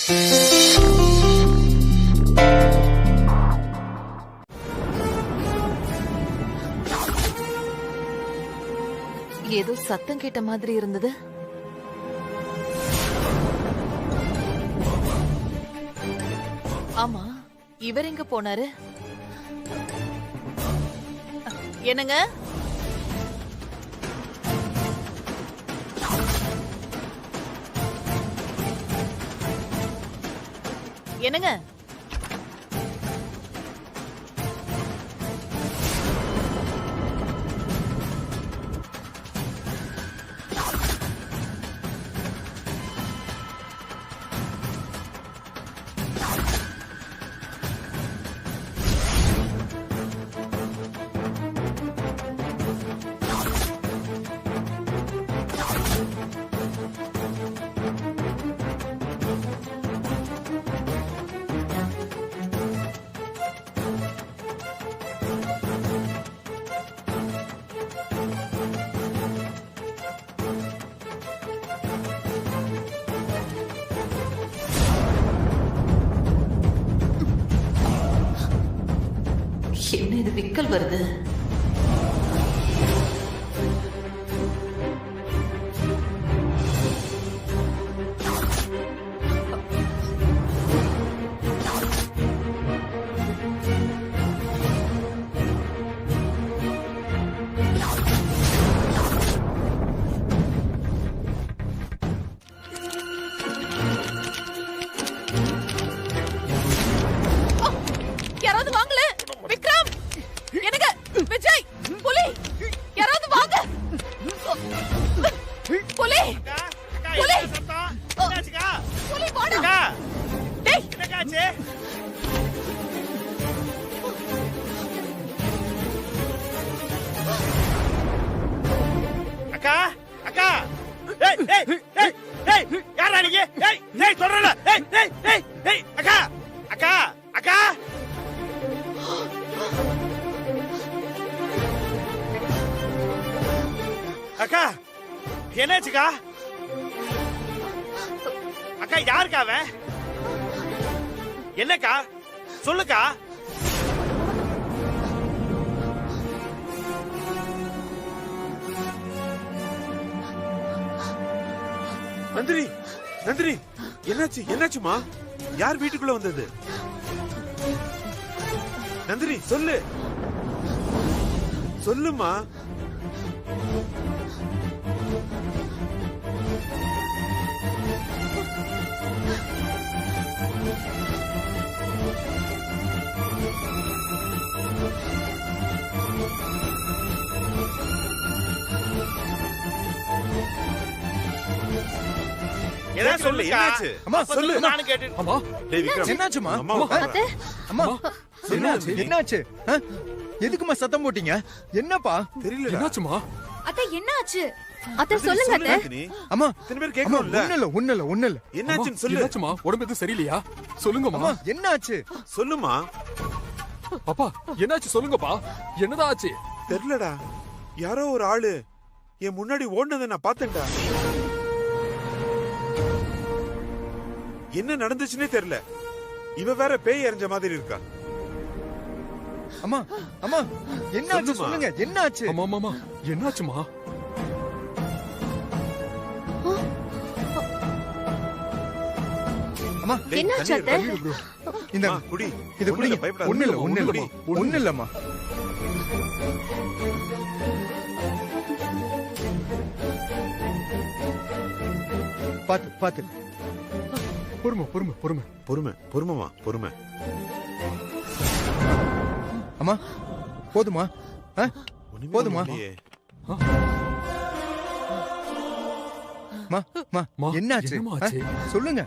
ஏதோ சத்தம் கேட்ட மாதிரி இருந்தது. ஆமா, இவர் எங்க போனாரு? என்னங்க? என்னங்க? என்ன இது விக்கல் வருது? யாராவது வாங்கல. விக்ரம், எனக்கு விஜய், புலி, யாராவது வாங்க. புலி, புலி, புலி வாடா. டேய், என்னக்காச்சு? அக்கா, அக்கா, ஏய் ஏய் ஏய் ஏய், யாரா நீங்க? ஏய் ஏய் சொல்றல. ஏய் ஏய் ஏய் ஏய், அக்கா, அக்கா, அக்கா. அக்கா, என்னாச்சுக்கா? அக்கா, யாருக்கா அவன்? என்னக்கா சொல்லுக்கா. நந்தினி, நந்தினி, என்னாச்சு? என்னாச்சுமா? யார் வீட்டுக்குள்ள வந்தது? நந்தினி சொல்லு, சொல்லுமா. ஏதாவது சொல்லு. என்னாச்சு? அம்மா சொல்லு. நானும் கேட்டு. அம்மா, டேய் விக்ரம், என்னாச்சுமா? அம்மாவை பாரு. அம்மா என்னாச்சு? என்னாச்சு? எதுக்குமா சத்தம் போட்டீங்க? என்னப்பா? தெரியல. என்னாச்சுமா? அத்தை என்ன ஆச்சு? அத்தை சொல்லுங்க அத்தை. நந்தினி, அம்மா இத்தனை பேர் அம்மா, கேட்கணும்ல. ஒண்ணு இல்ல. என்னாச்சுன்னு சொல்லு. என்னாச்சுமா? உடம்பு எதுவும் சரியில்லையா? சொல்லுங்கம்மா. அம்மா என்னாச்சு? சொல்லுமா. அப்பா என்னாச்சு சொல்லுங்கப்பா, என்னதான் ஆச்சு? தெரியலடா, யாரோ ஒரு ஆளு என் முன்னாடி ஓடுனதை நான் பார்த்தேன்டா. என்ன நடந்துச்சுன்னே தெரியல. இவ வேற பேய் எறிஞ்ச மாதிரி இருக்கா. அம்மா அம்மா என்னாச்சு? சொல்லுமா. சொல்லுங்க, என்னாச்சு? அம்மா அம்மா என்னாச்சுமா? அம்மா டேய், என்னாச்சு தண்ணி அத்தை? இருக்கு. இந்த அம்மா, குடி. இது ஒண்ணும் குடிங்க. இல்ல, பயப்படாத. ஒண்ணு இல்லம்மா. பாத்து பாத்து. பொறுமை பொறுமை பொறுமை. பொறுமை, பொறுமைமா, பொறுமை. அம்மா போதுமா? ஒண்ணுமே போதுமா? இல்லையே. மா மா மா, என்னாச்சு? என்னம்மா ஆச்சு? சொல்லுங்க,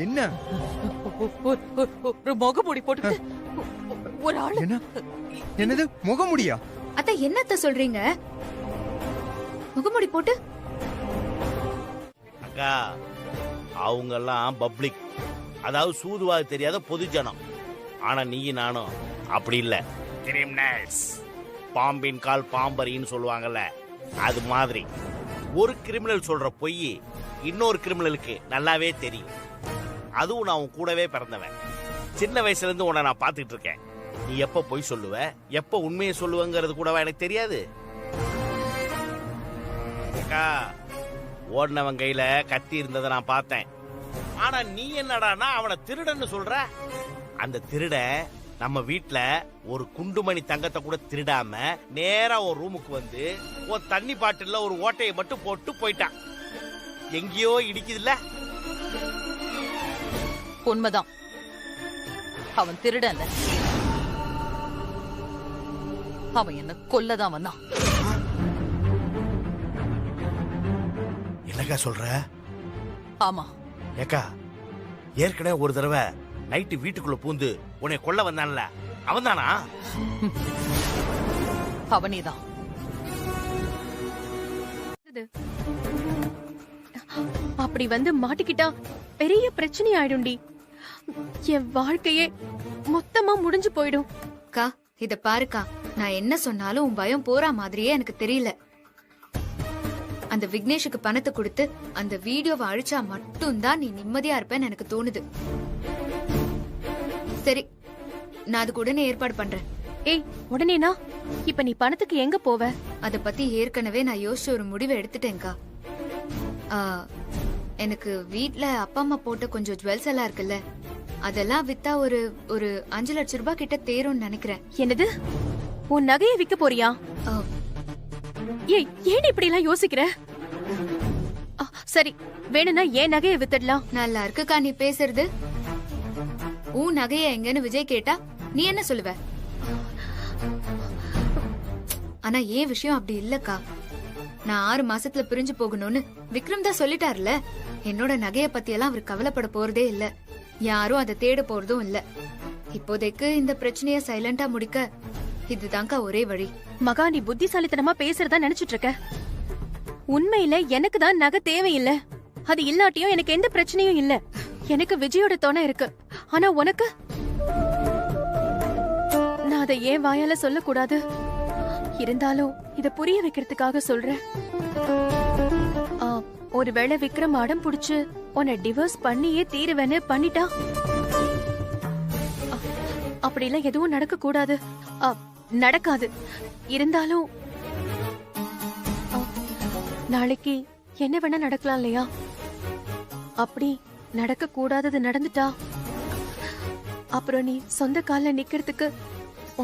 என்ன? ஒரு முகமூடி போட்டு ஒரு ஆளு. என்ன? என்னது முகமுடியா? அத்தை என்னத்த சொல்றீங்க? முகமூடி போட்டு அக்கா, அவங்க எல்லாம் பப்ளிக், அதாவது சூதுவாக தெரியாத பொதுஜனம். ஆனா நீ நானும் அப்படி இல்ல. கிரிமினல்ஸ். பாம்பின் கால் பாம்பரின்னு சொல்லுவாங்கல்ல, அது மாதிரி. ஒரு கிரிமினல் சொல்ற பொய் இன்னொரு கிரிமினலுக்கு நல்லாவே தெரியும். அதுவும் நான் உன் கூடவே பிறந்தவன். சின்ன வயசுல இருந்து உன்னை நான் பார்த்துட்டு இருக்கேன். நீ எப்ப பொய் சொல்லுவ, எப்ப உண்மையை சொல்லுவங்கிறது கூடவா எனக்கு தெரியாது? அக்கா, ஓடினவன் கையில கத்தி இருந்ததை நான் பார்த்தேன். ஆனா நீ என்னடானா அவனை திருடன்னு சொல்ற. அந்த திருடன் நம்ம வீட்ல ஒரு குண்டுமணி தங்கத்தை கூட திருடாம நேரா ஒரு ரூமுக்கு வந்து ஒரு தண்ணி பாட்டில்ல ஒரு ஓட்டையை மட்டும் போட்டு போயிட்டான். எங்கேயோ இடிக்குதுல்ல? உண்மைதான், அவன் திருடன். அவன் என்ன கொல்லதான் வந்தான். என்னக்கா சொல்ற? ஆமா, ஏக்கா, ஏற்கனவே ஒரு தடவை நைட்டு வீட்டுக்குள்ள பூந்து உன்னை கொல்ல வந்தான்ல, அவன்தானா? அவனேதான். அப்படி வந்து மாட்டிக்கிட்டா பெரிய பிரச்சனை ஆயிடும்டி. என் வாழ்க்கையே மொத்தமா முடிஞ்சு போயிடும். அக்கா இத பாருக்கா, நான் என்ன சொன்னாலும் உன் பயம் போற மாதிரியே எனக்கு தெரியல. அந்த விக்னேஷுக்கு பணத்தை கொடுத்து அந்த வீடியோவை அழிச்சா மட்டும்தான் நீ நிம்மதியா இருப்பேன்னு எனக்கு தோணுது. சரி, நான் அதுக்கு உடனே ஏற்பாடு பண்றேன். ஏய், உடனேனா? இப்ப நீ பணத்துக்கு எங்க போவ? அத பத்தி ஏற்கனவே நான் யோசிச்சு ஒரு முடிவை எடுத்துட்டேன்க்கா. எனக்கு வீட்ல அப்பா அம்மா போட்ட கொஞ்சம் ஜுவல்ஸ் எல்லாம் இருக்குல்ல, அதெல்லாம் வித்தா ஒரு ஒரு 5 லட்சம் ரூபாய் கிட்ட தேரும்னு நினைக்கிறேன். என்னது? உன் நகையை விக்க போறியா? ஆ, ஏய், ஏன் இப்படி எல்லாம் யோசிக்கிற? சரி, வேணும்னா ஏன் நகையை வித்துடலாம். நல்லா இருக்குக்கா நீ பேசுறது. உன் நகைய எங்கன்னு விஜய் கேட்டா நீ என்ன சொல்லுவ? ஆனா ஏன் விஷயம் அப்படி இல்லக்கா. நான் 6 மாசத்துல பிரிஞ்சு போகணும்னு விக்ரம் தான் சொல்லிட்டாருல. என்னோட நகைய பத்தி எல்லாம் அவர் கவலைப்பட போறதே இல்ல. யாரும் அதை தேட போறதும் இல்ல. இப்போதைக்கு இந்த பிரச்சனைய சைலண்டா முடிக்க இதுதான்க்கா ஒரே வழி. மகா, நீ புத்திசாலித்தனமா பேசுறதா நினைச்சிட்டு இருக்க. உண்மையில எனக்கு தான் நகை தேவையில்லை. அது இல்லாட்டியும் எனக்கு எந்த பிரச்சனையும் இல்ல. எனக்கு விஜயோட துணை இருக்கு. ஆனா உனக்கு? நான் அதை ஏன் வாயால சொல்லக்கூடாது. இருந்தாலும் இத புரிய வைக்கிறதுக்காக சொல்றேன். ஒருவேளை விக்ரம் அடம் புடிச்சு உன்னை டிவோர்ஸ் பண்ணியே தீருவேன்னு பண்ணிட்டா? அப்படிலாம் எதுவும் நடக்க கூடாது. நடக்காது. இருந்தாலும் நாளைக்கு என்ன வேணா நடக்கலாம் இல்லையா? அப்படி நடக்க கூடாதது நடந்துட்டா அப்புறம் நீ சொந்த கால்ல நிக்கிறதுக்கு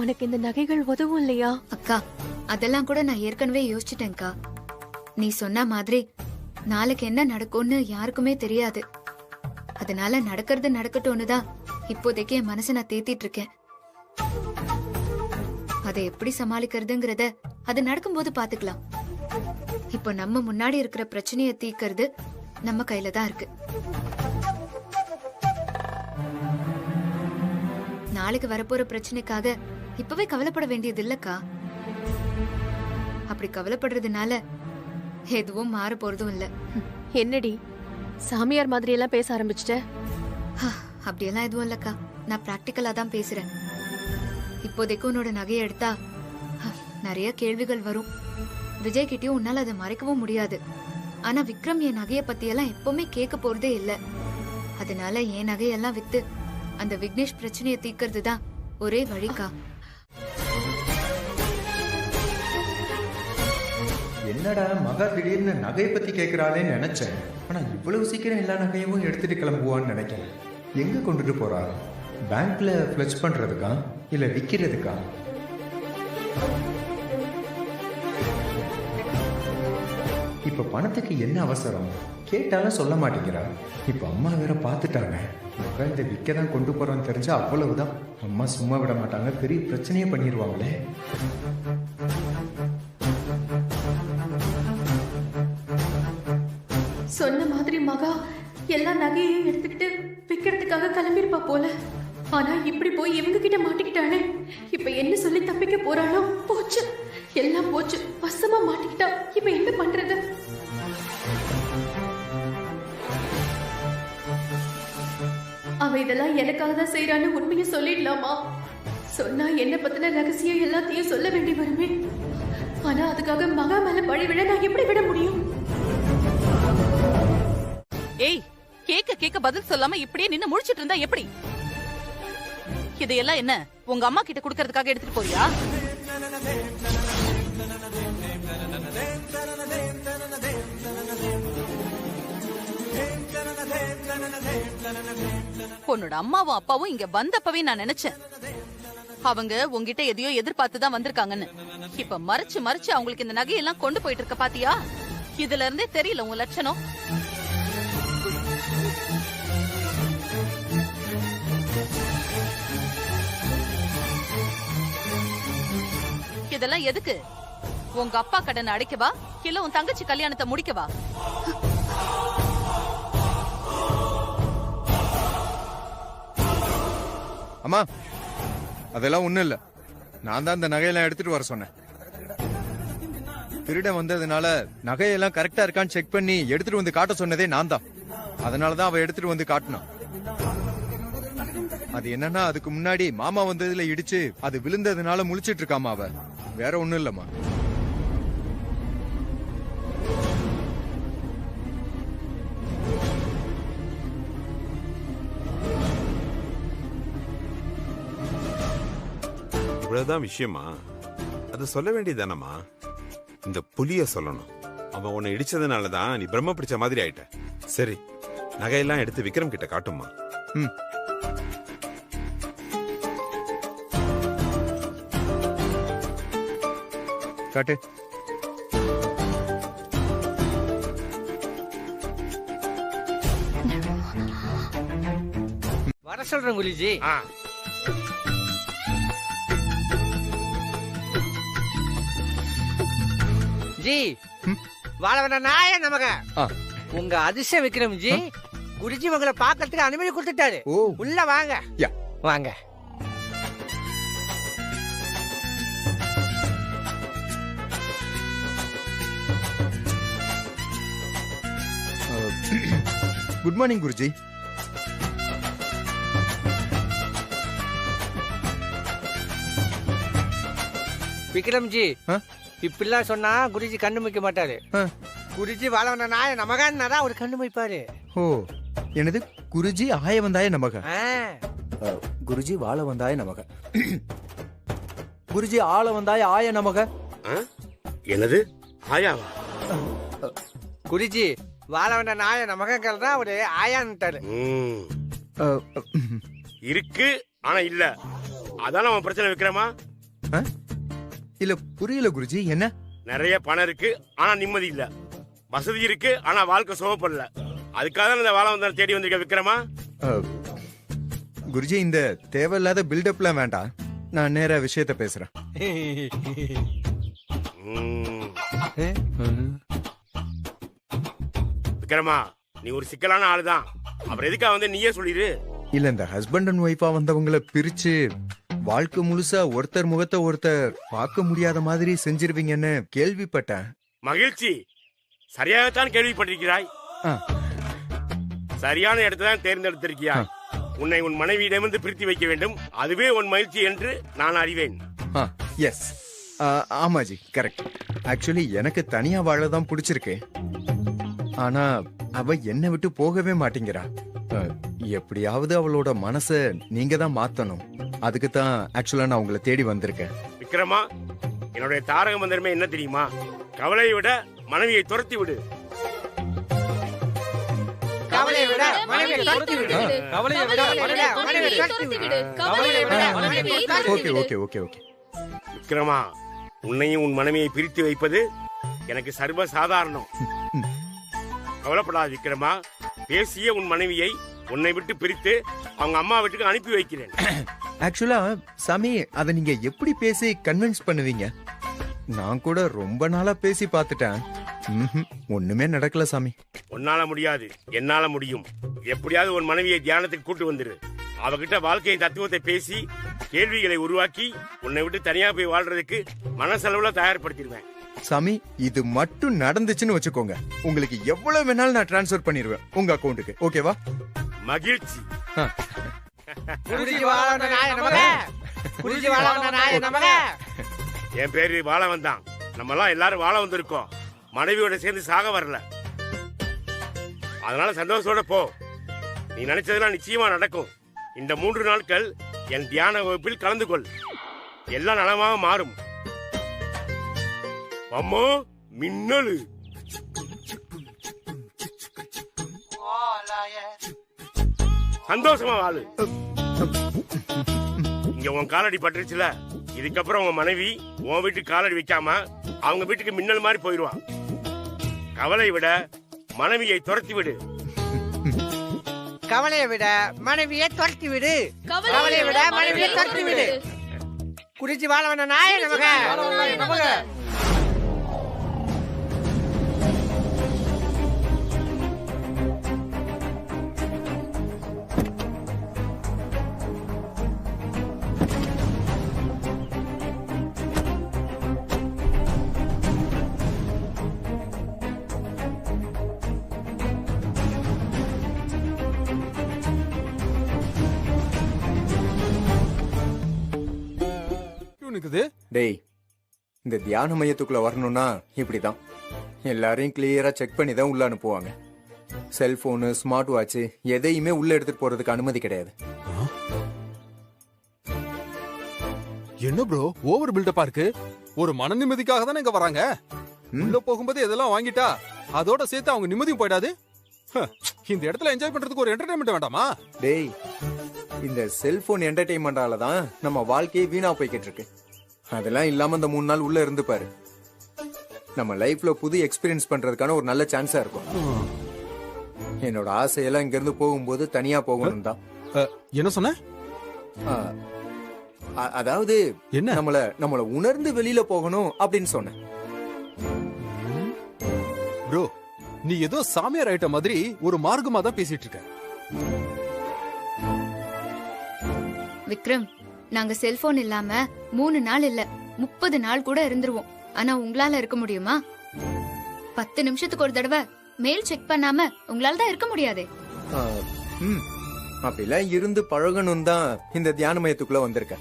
உனக்கு இந்த நகைகள் உதவும் இல்லையா? அக்கா, அதெல்லாம் கூட நான் ஏற்கனவே யோசிச்சுட்டேன்க்கா. நீ சொன்ன மாதிரி நாளைக்கு என்ன நடக்கும்னு யாருக்குமே தெரியாது. அதனால நடக்கிறது நடக்கட்டும்னு தான் இப்போதைக்கு என் மனசை நான் தேத்திட்டு இருக்கேன். அதை எப்படி சமாளிக்கிறதுங்கிறத அது நடக்கும்போது பாத்துக்கலாம். இப்போ நம்ம முன்னாடி இருக்கிற பிரச்சனைய தீர்க்கறது நம்ம கையில தான் இருக்கு. நாளைக்கு வரப்போற பிரச்சனைக்காக இப்பவே கவலைப்பட வேண்டியது இல்லக்கா. அப்படி கவலைப்படுறதுனால எதுவும் மாற போறதும் இல்ல. என்னடி சாமியார் மாதிரி எல்லாம் பேச ஆரம்பிச்சிட்ட? அப்படியெல்லாம் எதுவும் இல்லக்கா, நான் பிராக்டிக்கலா தான் பேசுறேன். இப்போதைக்கு உன்னோட நகையை எடுத்தா நிறைய கேள்விகள் வரும். விஜய் கிட்டயும் உன்னால அதை மறைக்கவும் முடியாது. ஆனா விக்ரம் என் நகைய பத்தி எல்லாம் எப்பவுமே கேட்க போறதே இல்ல. அதனால என் நகையெல்லாம் வித்து அந்த விக்னேஷ் பிரச்சனையை தீர்க்கிறது தான் ஒரே வழிக்கா. என்னடா மகா திடீர்னு நகையை பத்தி கேட்கிறாளேன்னு நினைச்சேன். ஆனா இவ்வளவு சீக்கிரம் எல்லா நகையும் எடுத்துட்டு கிளம்புவான்னு நினைக்கிறேன். எங்க கொண்டுட்டு போறா? பேங்க்ல பிளட்ஜ் பண்றதுக்கா இல்ல விக்கிறதுக்கா? இப்ப பணத்துக்கு என்ன அவசரம்? கேட்டாலும் சொல்ல மாட்டேங்கிறா. இப்ப அம்மா வேற பாத்துட்டாங்க. மகா இந்த விற்க தான் கொண்டு போறோம்னு தெரிஞ்சா அவ்வளவுதான். அம்மா சும்மா விட மாட்டாங்க, பெரிய பிரச்சனையே பண்ணிடுவாங்களே. சொன்ன மாதிரி மகா எல்லா நகையையும் எடுத்துக்கிட்டு விக்கிறதுக்காக கிளம்பிருப்பா போல. ஆனா இப்படி போய் இவங்க கிட்ட மாட்டிக்கிட்டானே. இப்ப என்ன சொல்லி தப்பிக்க போறாளோ? போச்சு, எல்லாம் போச்சு. வசமா மாட்டிக்கிட்டா. இப்ப என்ன பண்றது? அவ இதெல்லாம் எனக்காக தான் செய்யறான்னு உண்மையை சொல்லிடலாமா? சொன்னா என்ன பத்தின ரகசியம் எல்லாத்தையும் சொல்ல வேண்டி வருமே. ஆனா அதுக்காக மகா மேல பழி விட நான் எப்படி விட முடியும்? ஏய், கேக்க கேக்க பதில் சொல்லாம இப்படியே நின்னு முழிச்சிட்டு இருந்தா எப்படி? இதையெல்லாம் என்ன உங்க அம்மா கிட்ட குடுக்கறதுக்காக எடுத்துட்டு போறியா? உன்னோட அம்மாவும் அப்பாவும் இங்க வந்தப்பவே நான் நினைச்சேன் அவங்க உங்ககிட்ட எதையோ எதிர்பார்த்துதான் வந்திருக்காங்கன்னு. இப்ப மறைச்சு மறைச்சு அவங்களுக்கு இந்த நகையெல்லாம் கொண்டு போயிட்டு இருக்க பாத்தியா? இதுல இருந்தே தெரியல உங்க லட்சணம். இதெல்லாம் எதுக்கு? உங்க அப்பா கடனை அடைக்கவா இல்ல உன் தங்கச்சி கல்யாணத்தை முடிக்கவா? அம்மா அதெல்லாம் ஒண்ணும் இல்ல. நான் தான் இந்த நகையெல்லாம் எடுத்துட்டு வர சொன்னேன். திருடன் வந்ததுனால நகையெல்லாம் கரெக்டா இருக்கான்னு செக் பண்ணி எடுத்துட்டு வந்து காட்ட சொன்னதே நான் தான். அதனாலதான் அவ எடுத்துட்டு வந்து காட்டினான். அது என்னன்னா அதுக்கு முன்னாடி மாமா வந்ததுல இடிச்சு அது விழுந்ததுனால முழிச்சிட்டு இருக்காமா அவ. வேற ஒண்ணும் இல்லம்மா. இவ்வளவுதான் விஷயமா? அது சொல்ல வேண்டியதானம்மா. இந்த புலிய சொல்லணும். அவன் உன்னை இடிச்சதுனாலதான் நீ பிரம்ம பிடிச்ச மாதிரி ஆயிட்ட. சரி, நகையெல்லாம் எடுத்து விக்ரம் கிட்ட காட்டுமா. காட்டு. வர சொல்றேன் குருஜி. ஜி வாழ வேணா நாய நமக உங்க அதிர்ஷ்ட விக்ரம் ஜி குருஜி உங்களை பாக்கிறதுக்கு அனுமதி கொடுத்துட்டாரு. உள்ள வாங்க வாங்க. Good morning Guruji. Vikram G இப்படிலாம் சொன்னா குருஜி கண்ணு வைக்க மாட்டாரு. குருஜி வாழ வந்த நாய நமகான்னா அவர் கண்ணு வைப்பாரு. ஓ என்னது? குருஜி ஆய வந்தாய நமக. குருஜி வாழ வந்தாய நமக. குருஜி ஆள வந்தாய ஆய நமக. என்னது ஆயாவா? குருஜி வாழ வந்த நாய நமகங்கள் தான் அவரு ஆயான்ட்டாரு. இருக்கு ஆனா இல்ல. அதான அவன் பிரச்சனை விக்ரமா? இல்ல புரியல குருஜி. என்ன? நிறைய பணம் இருக்கு ஆனா நிம்மதி இல்ல. வசதி இருக்கு ஆனா வாழ்க்கை சுகப்படல. அதுக்காக இந்த வாழ வந்தாலும் தேடி வந்திருக்க விக்ரமா? குருஜி இந்த தேவையில்லாத பில்டப்லாம் வேண்டாம். நான் நேரா விஷயத்த பேசுறேன். விக்ரமா நீ ஒரு சிக்கலான ஆளுதான். அப்புறம் எதுக்கா வந்து நீயே சொல்லிரு. இல்ல இந்த ஹஸ்பண்ட் அண்ட் ஒய்ஃபா வந்தவங்களை பிரிச்சு வாழ்க்கை முழுசா ஒருத்தர் முகத்தை ஒருத்தர் பார்க்க முடியாத மாதிரி செஞ்சிருவீங்கன்னு கேள்விப்பட்டேன். மகிழ்ச்சி. சரியாகத்தான் கேள்விப்பட்டிருக்கிறாய். சரியான இடத்தான் தேர்ந்தெடுத்திருக்கிறாய். உன்னை உன் மனைவியிடமிருந்து பிரித்து வைக்க வேண்டும். அதுவே உன் மகிழ்ச்சி என்று நான் அறிவேன். S ஆமாஜி correct. ஆக்சுவலி எனக்கு தனியா வாழதான் பிடிச்சிருக்கு. ஆனா அவ என்னை விட்டு போகவே மாட்டேங்கிறா. எப்படியாவது அவளோட மனச நீங்க தான் மாத்தணும். அதுக்கு தான் ஆக்சுவலா நான் உங்களை தேடி வந்திருக்கேன். விக்ரமா என்னுடைய தாரக மந்திரமே என்ன தெரியுமா? கவலையை விட மனைவியை துரத்தி விடு. கவலையை விட மனைவியை துரத்தி விடு. கவலையை விட மனைவியை துரத்தி விடு. கவலையை விட மனைவியை துரத்தி விடு. Okay okay okay okay. விக்ரமா உன்னையும் உன் மனைவியை பிரித்து வைப்பது எனக்கு சர்வ சாதாரணம். கவலைப்படாத விக்ரமா. பேசிய உன் மனைவியை உன்னை விட்டு பிரித்து அவங்க அம்மா வீட்டுக்கு அனுப்பி வைக்கிறேன். ஆக்சுவலா சாமி அதை நீங்க எப்படி பேசி கன்வின்ஸ் பண்ணுவீங்க? நான் கூட ரொம்ப நாளா பேசி பார்த்துட்டேன். ஒண்ணுமே நடக்கல சாமி. உன்னால முடியாது, என்னால முடியும். எப்படியாவது உன் மனைவியை தியானத்துக்கு கூட்டு வந்துரு. அவகிட்ட வாழ்க்கையை தத்துவத்தை பேசி கேள்விகளை உருவாக்கி உன்னை விட்டு தனியா போய் வாழ்றதுக்கு மனசளவுல தயார்படுத்திடுவேன். சாமி இது மட்டும் நடந்துச்சுன்னு வச்சுக்கோங்க, உங்களுக்கு எவ்வளவு வேணாலும் நான் டிரான்ஸ்ஃபர் பண்ணிடுவேன் உங்க அக்கௌண்ட்டுக்கு. ஓகேவா? மகிழ்ச்சி. என் பேரு வாழவன் தான். நம்ம எல்லாம் எல்லாரும் வாழ வந்திருக்கோம். மனைவியோட சேர்ந்து சாக வரல. அதனால சந்தோஷத்தோட போ. நீ நினைச்சதெல்லாம் நிச்சயமா நடக்கும். இந்த 3 நாட்கள் என் தியான வகுப்பில் கலந்து கொள். எல்லாம் நலமாக மாறும். அம்மா மின்னலு சந்தோஷமா வாழு. இங்க உன் காலடி பட்டுருச்சுல, இதுக்கப்புறம் உன் மனைவி உன் வீட்டுக்கு காலடி வைக்காம அவங்க வீட்டுக்கு மின்னல் மாதிரி போயிடுவான். கவலை விட மனைவியை துரத்தி விடு. கவலையை விட மனைவியை துரத்தி விடு. கவலையை விட மனைவியை துரத்தி விடு. குறிச்சி வாழ வேணா நாயே நமக. டேய், இந்த தியான மையத்துக்குள்ள வரணும்னா இப்படிதான் எல்லாரையும் கிளியரா செக் பண்ணி தான் உள்ள அனுப்புவாங்க. செல்போனு, ஸ்மார்ட் வாட்ச் எதையுமே உள்ள எடுத்துட்டு போறதுக்கு அனுமதி கிடையாது. என்ன ப்ரோ ஓவர் பில்டப்பா இருக்கு? ஒரு மன நிம்மதிக்காக தானே இங்க வராங்க. உள்ள போகும்போது இதெல்லாம் வாங்கிட்டா அதோட சேர்த்து அவங்க நிம்மதியும் போயிடாது. இந்த இடத்துல என்ஜாய் பண்றதுக்கு ஒரு என்டர்டைன்மெண்ட் வேண்டாமா? டேய், இந்த செல்போன் என்டர்டைன்மெண்டால தான் நம்ம வாழ்க்கையே வீணா போய்கிட்டு இருக்கு. அதெல்லாம் இல்லாம இந்த 3 நாள் உள்ள இருந்து பாரு. நம்ம லைஃப்ல புது எக்ஸ்பீரியன்ஸ் பண்றதுக்கான ஒரு நல்ல சான்ஸா இருக்கும். என்னோட ஆசையெல்லாம் இங்க இருந்து போகும்போது தனியா போகணும் தான். என்ன சொன்ன? அதாவது என்ன, நம்மள உணர்ந்து வெளியில போகணும் அப்படின்னு சொன்னேன். ப்ரோ, நீ ஏதோ சாமியார் ஆயிட்ட மாதிரி ஒரு மார்க்கமா தான் பேசிட்டு இருக்க. விக்ரம், நாங்க செல்போன் இல்லாம 3 நாள் இல்ல 30 நாள் கூட இருந்துருவோம். ஆனா உங்களால இருக்க முடியுமா? 10 நிமிஷத்துக்கு ஒரு தடவை மெயில் செக் பண்ணாம உங்களால தான் இருக்க முடியாது. அப்படிலாம் இருந்து பழகணும் தான் இந்த தியான மையத்துக்குள்ள வந்திருக்க.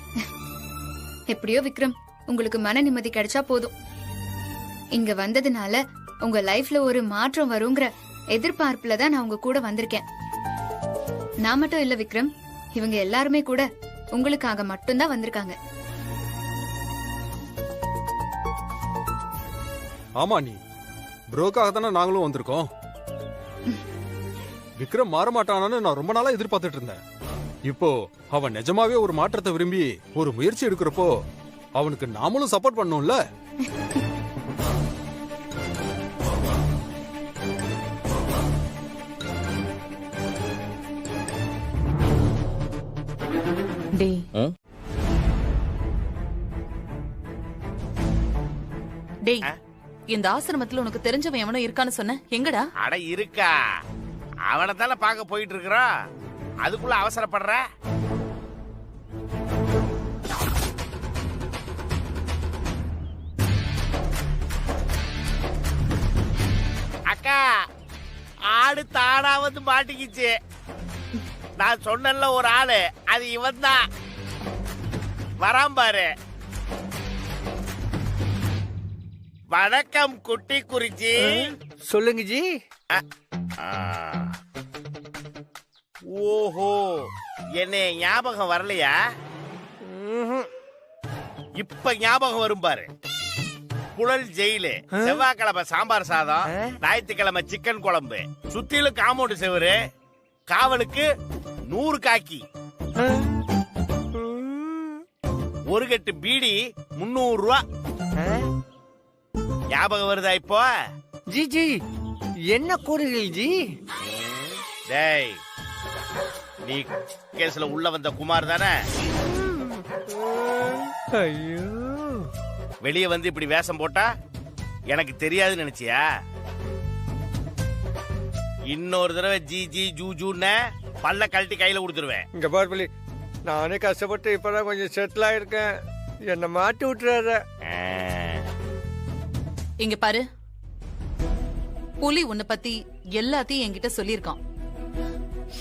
எப்படியோ விக்ரம், உங்களுக்கு மன நிம்மதி கிடைச்சா போதும். இங்க வந்ததுனால உங்க லைஃப்ல ஒரு மாற்றம் வருங்கிற எதிர்பார்ப்புல தான் நான் உங்க கூட வந்திருக்கேன். நான் மட்டும் இல்ல விக்ரம், இவங்க எல்லாருமே கூட உங்களுக்காக மட்டும்தான் வந்திருக்காங்க. ஆமா, நீ ப்ரோக்காக தானே நாங்களும் வந்திருக்கோம். விக்ரம் மாறமாட்டானு நான் ரொம்ப நாளா எதிர்பார்த்துட்டு இருந்தேன். இப்போ அவன் நிஜமாவே ஒரு மாற்றத்தை விரும்பி ஒரு முயற்சி எடுக்கிறப்போ அவனுக்கு நாமளும் சப்போர்ட் பண்ணோம்ல. டேய், இந்த ஆசிரமத்துல உனக்கு தெரிஞ்சவன் எவனோ இருக்கான்னு சொன்ன, எங்கடா? அட இருக்கா, அவனை தானே பார்க்க போயிட்டு இருக்கிறோம். அதுக்குள்ள அவசரப்படுற? அக்கா, ஆடு தானா வந்து மாட்டிக்கிச்சு. நான் சொன்னல ஒரு ஆளு, அது இவன் தான். வரான் பாரு. வணக்கம் குட்டி குறிச்சி. சொல்லுங்க ஜி. ஓஹோ, என்ன ஞாபகம் வரலையா? இப்ப ஞாபகம் வரும் பாரு. புழல் ஜெயிலு, செவ்வாய்க்கிழமை சாம்பார் சாதம், ஞாயிற்றுக்கிழமை சிக்கன் குழம்பு, சுத்திலும் காம்பவுண்ட் செவரு, காவலுக்கு 100 காக்கி, ஒரு கட்டு பீடி 300 ரூபா. ஞாபகம் வருதா இப்போ? ஜி ஜி, என்ன கூறுகிறீர்கள் ஜி? டேய், நீ கேஸ்ல உள்ள வந்த குமார் தானே? ஐயோ, வெளியே வந்து இப்படி வேஷம் போட்டா எனக்கு தெரியாதுன்னு நினைச்சியா? இன்னொரு தடவை ஜி ஜி ஜூஜூன்னு பல்ல கழட்டி கையில கொடுத்துருவேன். இங்க பார்பலி, நானே கஷ்டப்பட்டு இப்பதான் கொஞ்சம் செட்டில் ஆயிருக்கேன். என்ன மாட்டி விட்டுறாரு. இங்க பாரு, புலி உன்னை பத்தி எல்லாத்தையும் என்கிட்ட சொல்லிருக்கான்.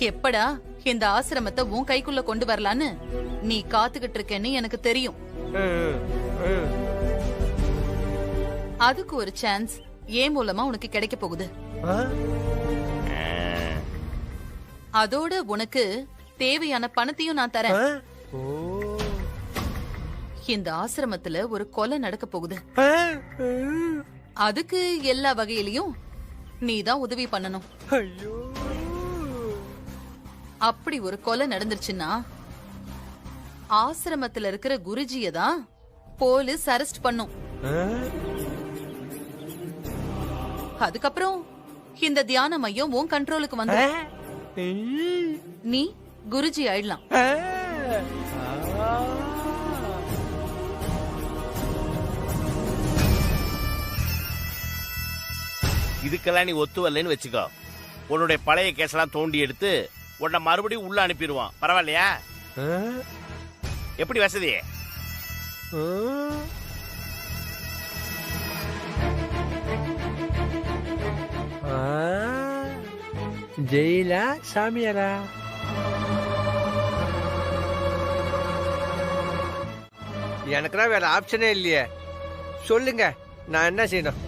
எப்படா இந்த ஆசிரமத்தை உன் கைக்குள்ள கொண்டு வரலான்னு நீ காத்துக்கிட்டு இருக்கேன்னு எனக்கு தெரியும். அதுக்கு ஒரு சான்ஸ் ஏன் மூலமா உனக்கு கிடைக்க போகுது. அதோட உனக்கு தேவையான பணத்தையும் நான் தரேன். இந்த ஆசிரமத்துல ஒரு கொலை நடக்க போகுது. அதுக்கு எல்லா வகையிலயும் நீதான் உதவி பண்ணணும். அப்படி ஒரு கொலை நடந்துருச்சுன்னா ஆசிரமத்துல இருக்கிற குருஜிய தான் போலீஸ் அரெஸ்ட் பண்ணும். அதுக்கப்புறம் இந்த தியான மையம் உன் கண்ட்ரோலுக்கு வந்து நீ குருஜி ஆயிடலாம். இதுக்கெல்லாம் நீ ஒத்து வரலன்னு வச்சுக்கோ, உன்னுடைய பழைய கேஸெல்லாம் தோண்டி எடுத்து உன்னை மறுபடியும் உள்ள அனுப்பிடுவான். பரவாயில்லையா? எப்படி வசதி? ஜெயிலா சாமியாரா? எனக்குலாம் வேற ஆப்ஷனே இல்லையே. சொல்லுங்க, நான் என்ன செய்யணும்?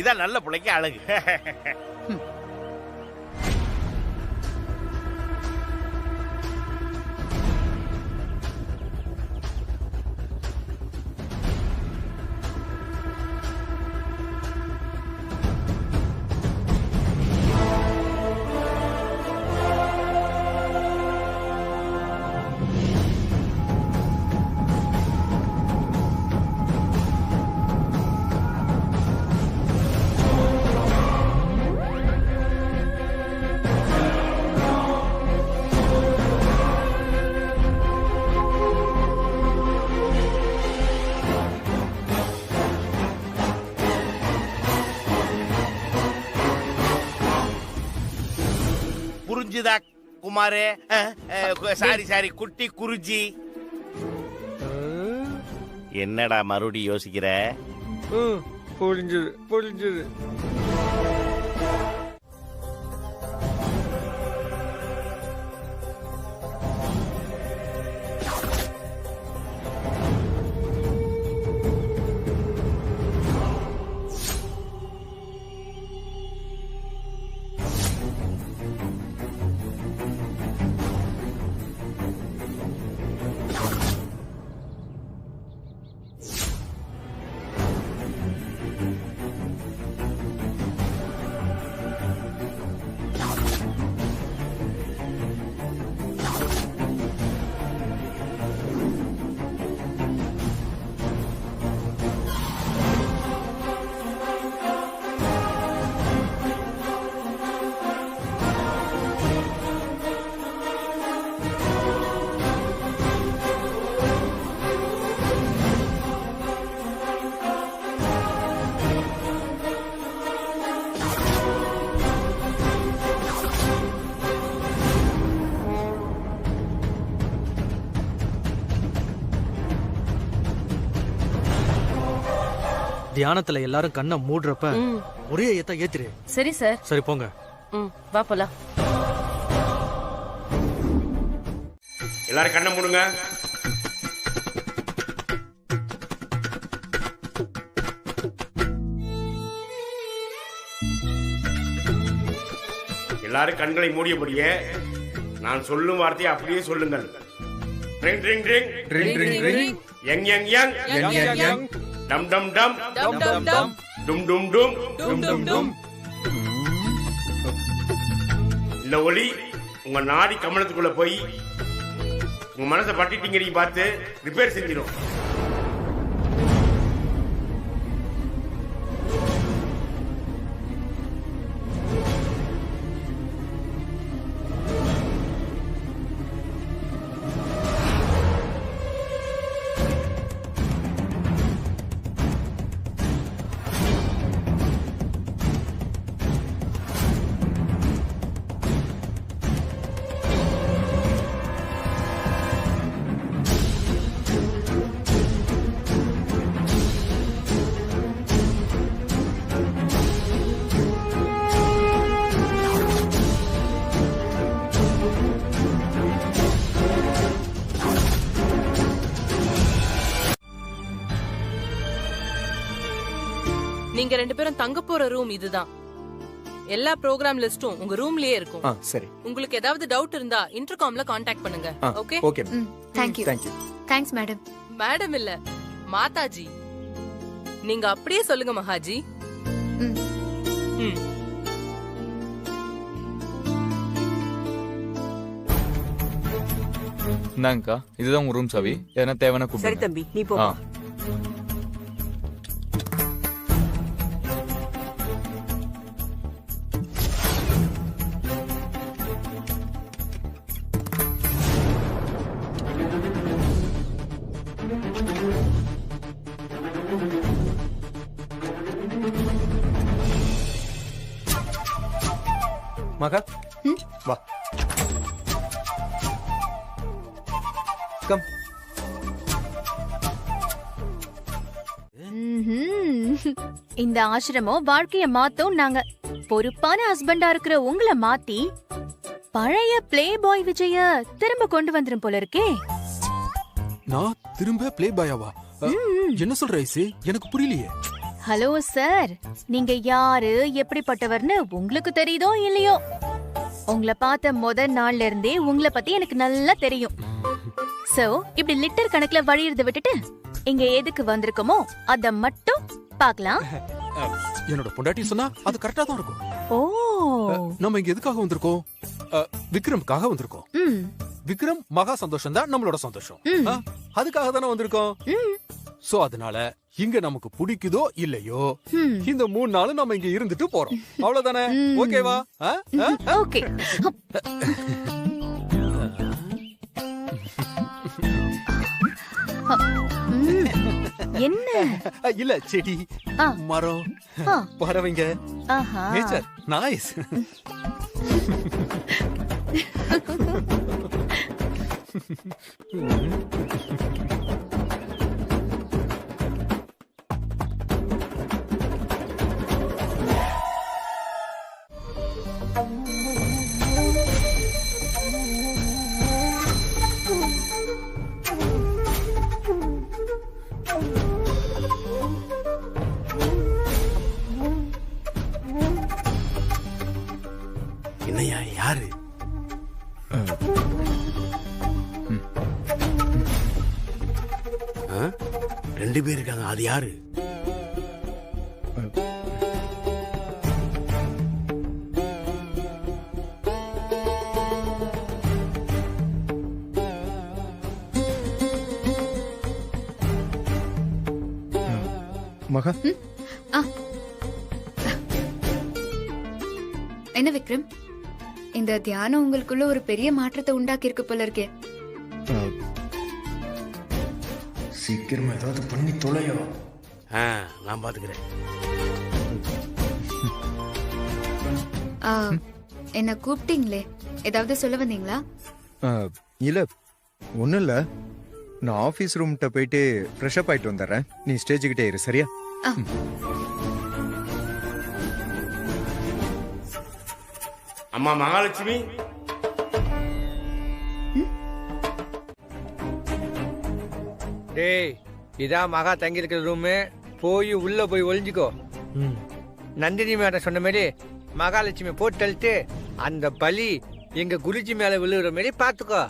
இதான் நல்ல பிள்ளைக்கு அழகு. புரிஞ்சுதா குமாரே? சாரி குட்டி குருஜி. என்னடா மறுபடி யோசிக்கிற? புரிஞ்சுது. தியானத்துல எல்லாரும் கண்ணை மூடுறப்ப ஒரே ஏத்தா ஏத்திரு. சரி சார். சரி போங்க. வா போலாம். எல்லாரும் கண்ணை மூடுங்க. எல்லாரும் கண்களை மூடியபடியே நான் சொல்லும் வார்த்தையை அப்படியே சொல்லுங்கள். Drink drink drink drink drink drink young young young young young young டம் டம் டம் டம் டம் டம் டும் டும் டும் டும் டும் டும். இந்த ஒளி உங்க நாடி கமலத்துக்குள்ள போய் உங்க மனசை பட்டிட்டீங்க நீ பார்த்து ரிப்பேர் செஞ்சிடும். நீங்க ரெண்டு பேரும் தங்க போற ரூம் இதுதான். எல்லா ப்ரோக்ராம் லிஸ்டும் உங்க ரூம்லயே இருக்கும். சரி. உங்களுக்கு ஏதாவது டவுட் இருந்தா இன்டர்காம்ல காண்டாக்ட் பண்ணுங்க. Okay? Okay. Thank you. Thanks madam. Madam இல்ல, மாதாஜி. நீங்க அப்படியே சொல்லுங்க மகாஜி. இந்தாங்கக்கா, இதுதான் உங்க ரூம் சாவி. எதனா தேவைன்னா கூப்பிடுங்க. சரி தம்பி, நீ போ. மகா வா. கம். இந்த ஆசிரமம் வாழ்க்கைய மாத்தோம். நாங்க பொறுப்பான ஹஸ்பண்டா இருக்கிற உங்களை மாத்தி பழைய பிளே பாய் விஜய திரும்ப கொண்டு வந்துரும் போல இருக்கே. நான் திரும்ப பிளே பாயாவா? என்ன சொல்ற ஐசு? எனக்கு புரியலையே. ஹலோ சார், நீங்க யாரு எப்படிப்பட்டவர்னு உங்களுக்கு தெரியுதோ இல்லையோ, உங்களை பார்த்த முதல் நாள்ல இருந்தே உங்களை பத்தி எனக்கு நல்லா தெரியும். சோ இப்படி லிட்டர் கணக்குல வழியறத விட்டுட்டு இங்க எதுக்கு வந்திருக்கோமோ அத மட்டும் பார்க்கலாம். என்னோட பொண்டாட்டி சொன்னா அது கரெக்டா தான் இருக்கும். ஓ, நம்ம இங்க எதுக்காக வந்திருக்கோம்? விக்ரம்காக வந்திருக்கோம். விக்ரம் மகா சந்தோஷம் தான் நம்மளோட சந்தோஷம். அதுக்காக தானே வந்திருக்கோம். சோ அதனால இங்க நமக்கு பிடிக்குதோ இல்லையோ இந்த 3 நாள் நம்ம இங்க இருந்துட்டு போறோம். அவ்வளவுதானே? ஓகேவா? ஓகே. என்ன? இல்ல, செடி, மரம், பறவைங்க, நேச்சர், நைஸ். என்னையா யாரு? ரெண்டு பேர் இருக்காங்க. அது யாரு? மகா, என்ன விக்ரம், இந்த தியானம் உங்களுக்குள்ள ஒரு பெரிய மாற்றத்தை உண்டாக்கி இருக்கு போல இருக்கே. சீக்கிரமா ஏதாவது பண்ணி தொலையோ. நான் பாத்துக்கிறேன். என்ன கூப்பிட்டீங்களே, ஏதாவது சொல்ல வந்தீங்களா? இல்ல, ஒண்ணும் இல்ல. நான் ஆபீஸ் ரூம்கிட்ட போயிட்டு ஃப்ரெஷ் அப் ஆயிட்டு வந்துடுறேன். நீ ஸ்டேஜுக்கிட்டே இரு, சரியா? அம்மா மகாலட்சுமி, டேய், இதான் மகா தங்கி இருக்கிற ரூமு. போய் உள்ள போய் ஒளிஞ்சுக்கோ. நந்தினி மேடம் சொன்ன மாதிரி மகாலட்சுமி போட்டு தள்ளிட்டு அந்த பலி எங்க குருஜி மேல விழுகிற மாதிரி பாத்துக்கோ.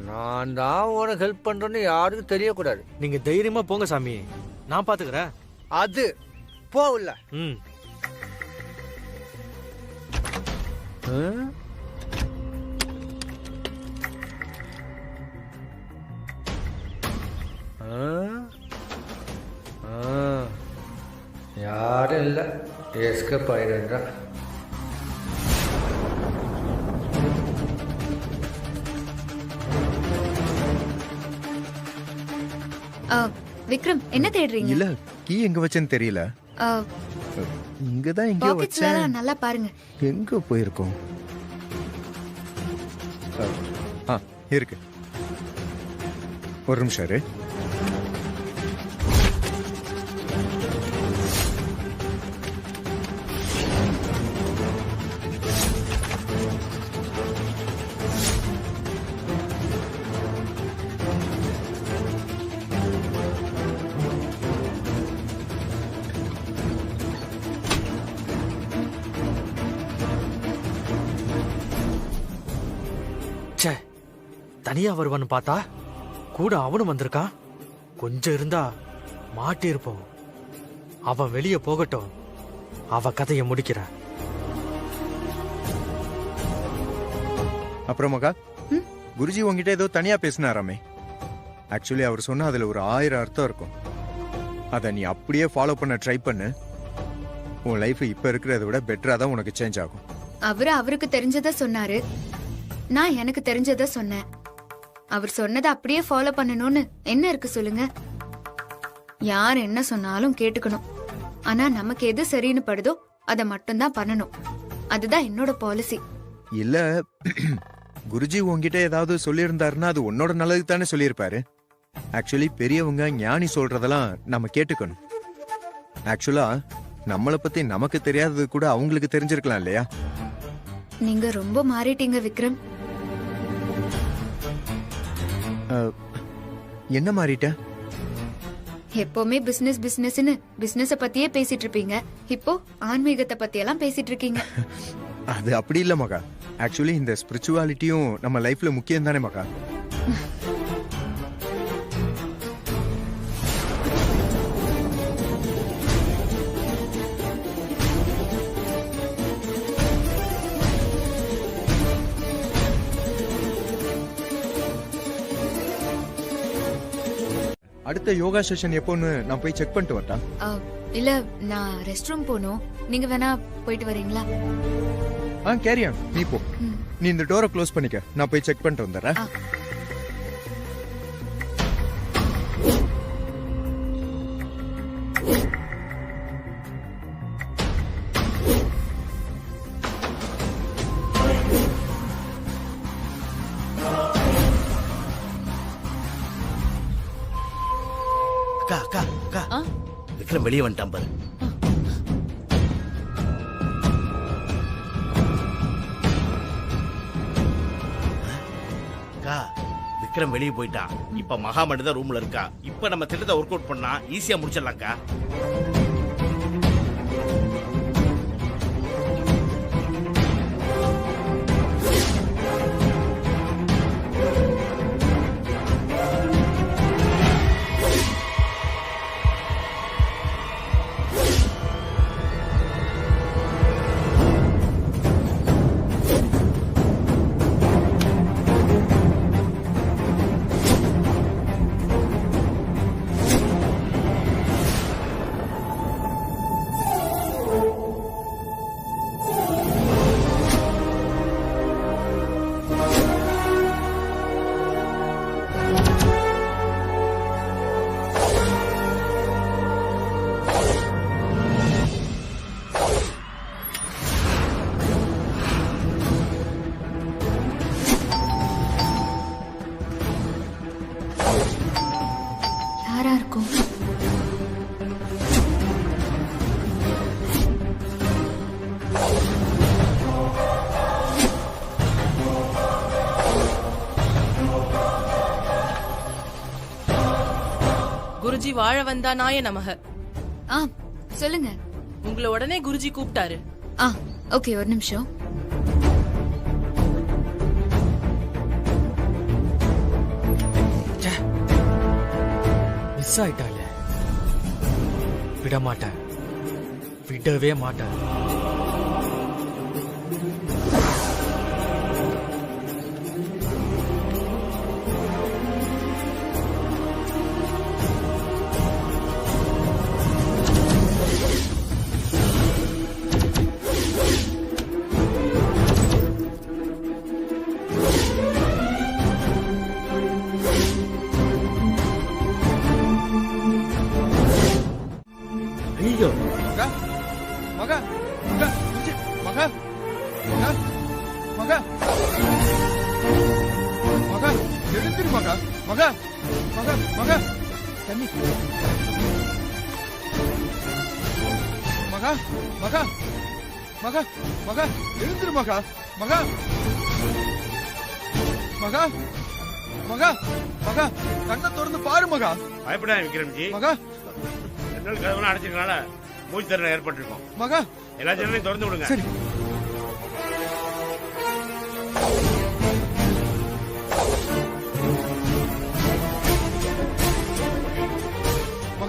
நான் தான் உனக்கு ஹெல்ப் பண்றேன்னு யாருக்கும் தெரியக்கூடாது. நீங்க தைரியமா போங்க சாமி, நான் பாத்துக்கிறேன். அது போகல. யாரும் இல்ல, எஸ்கேப் ஆயிடுறா. விக்ரம், என்ன தேடுறீங்க? இல்ல, கீ எங்க வச்சேன்னு தெரியல. இங்கதான் எங்க வச்சேன். நல்லா பாருங்க. எங்க போயிருக்கோம்? இருக்கு. ஒரு நிமிஷம் இரு. தனியா வருவான்னு பார்த்தா கூட அவனும் வந்திருக்கான். கொஞ்சம் இருந்தா மாட்டிருப்போம். அவன் வெளியே போகட்டும், அவ கதையை முடிக்கிற. அப்புறம் மகா, குருஜி உங்ககிட்ட ஏதோ தனியா பேசினாராமே. ஆக்சுவலி அவர் சொன்ன அதுல ஒரு 1000 அர்த்தம் இருக்கும். அதை நீ அப்படியே ஃபாலோ பண்ண ட்ரை பண்ணு. உன் லைஃப் இப்ப இருக்கிறத விட பெட்டரா தான் உனக்கு சேஞ்ச் ஆகும். அவருக்கு தெரிஞ்சதை சொன்னாரு, நான் எனக்கு தெரிஞ்சதை சொன்னேன். அவர் சொன்னதை அப்படியே ஃபாலோ பண்ணணும்னு என்ன இருக்கு சொல்லுங்க? யார் என்ன சொன்னாலும் கேட்டுக்கணும். ஆனா நமக்கு எது சரின்னு படுதோ அதை மட்டும்தான் பண்ணணும். அதுதான் என்னோட பாலிசி. இல்ல குருஜி உங்ககிட்ட ஏதாவது சொல்லியிருந்தாருன்னா அது உன்னோட நல்லதுக்கு தானே சொல்லியிருப்பாரு. ஆக்சுவலி பெரியவங்க ஞானி சொல்றதெல்லாம் நம்ம கேட்டுக்கணும். ஆக்சுவலா நம்மளை பத்தி நமக்கு தெரியாதது கூட அவங்களுக்கு தெரிஞ்சிருக்கலாம் இல்லையா? நீங்க ரொம்ப மாறிட்டீங்க விக்ரம். என்ன மாறிட்ட? எப்பவுமே பிசினஸ் பிசினஸ்னு பிசினஸ பத்தியே பேசிட்டு இருப்பீங்க. இப்போ ஆன்மீகத்தை பத்தி எல்லாம் பேசிட்டு இருக்கீங்க. அது அப்படி இல்ல மகா. ஆக்சுவலி இந்த ஸ்பிரிச்சுவாலிட்டியும் நம்ம லைஃப்ல முக்கியம் தானே மகா. அடுத்த யோகா செஷன் எப்போன்னு நான் போய் செக் பண்ணிட்டு வரட்டா? இல்ல, நான் ரெஸ்ட் ரூம் போகணும். நீங்க வேணா போயிட்டு வரீங்களா? கேரி ஆன், நீ போ. நீ இந்த டோரை க்ளோஸ் பண்ணிக்க, நான் போய் செக் பண்ணிட்டு வந்துடுறேன். அக்கா அக்கா அக்கா, விக்ரம் வெளியே வந்துட்டான் பாரு. அக்கா, விக்ரம் வெளியே போயிட்டான். இப்ப மகா மட்டும் தான் ரூம்ல இருக்கா. இப்ப நம்ம திட்டத்தை ஒர்க் அவுட் பண்ணா ஈஸியா முடிச்சிடலாம்க்கா. யாரா இருக்கும்? குருஜி வாழ வந்தானாய நமக. சொல்லுங்க. உங்களை உடனே குருஜி கூப்பிட்டாரு. ஓகே, ஒரு நிமிஷம். மிஸ் ஆயிட்டாலே. விட மாட்டேன், விடவே மாட்டேன். ஐயோ மகா மகா மகா மகா மகா மகா மகா எழுந்திரு மகா. மகா மகா மகா தண்ணி. மகா மகா மகா மகா எழுந்திரு மகா. மகா மகா மகா மகா கண்ணை திறந்து பாரு மகா. பயப்படாத விக்ரம்ஜி. மகா ஜன்னல் கதவுலாம் அடைச்சிருக்கனால மூச்சு திறனை ஏற்பட்டிருக்கும். மகா எல்லா ஜன்னலையும் திறந்து விடுங்க. சரி.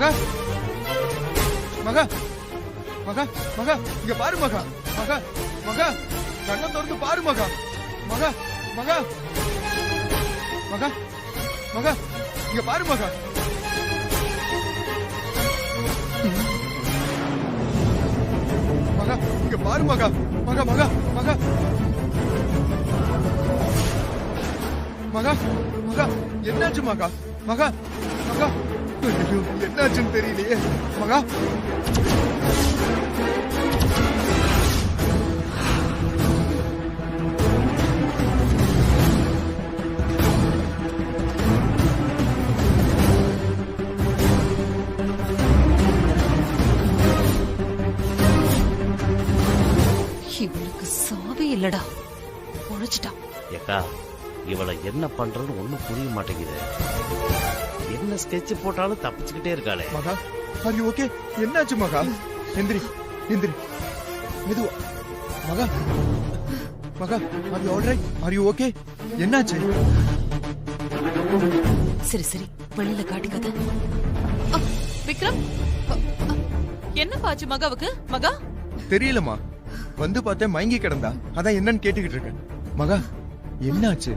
மகா மகா மகா மகா இங்க பாரு மகா மகா மகா கண்ணை திறந்து பாரு மகா மகா மகா மகா மகா இங்க பாரு மகா மகா இங்க பாரு மகா மகா மகா மகா மகா மகா என்னாச்சு மகா மகா மகா ஐயோ, என்னாச்சுன்னு தெரியலையே மகா இவளுக்கு சாவே இல்லடா, உழைச்சிட்டான். ஏக்கா இவளை என்ன பண்றதுன்னு ஒண்ணும் புரிய மாட்டேங்குது. என்ன ஸ்கெட்ச் போட்டாலும் தப்பிச்சுக்கிட்டே இருக்காளே. மகா ஆர் யூ ஓகே? என்னாச்சு மகா? எந்திரி எந்திரி மெதுவா. மகா மகா are you alright? Are you okay? என்னாச்சு? சரி சரி, வெளியில காட்டிக்காத. விக்ரம், என்ன பாச்சு மகாவுக்கு? மகா தெரியலமா, வந்து பார்த்தேன் மயங்கி கிடந்தா, அதான் என்னன்னு கேட்டுக்கிட்டு இருக்கேன். மகா என்னாச்சு?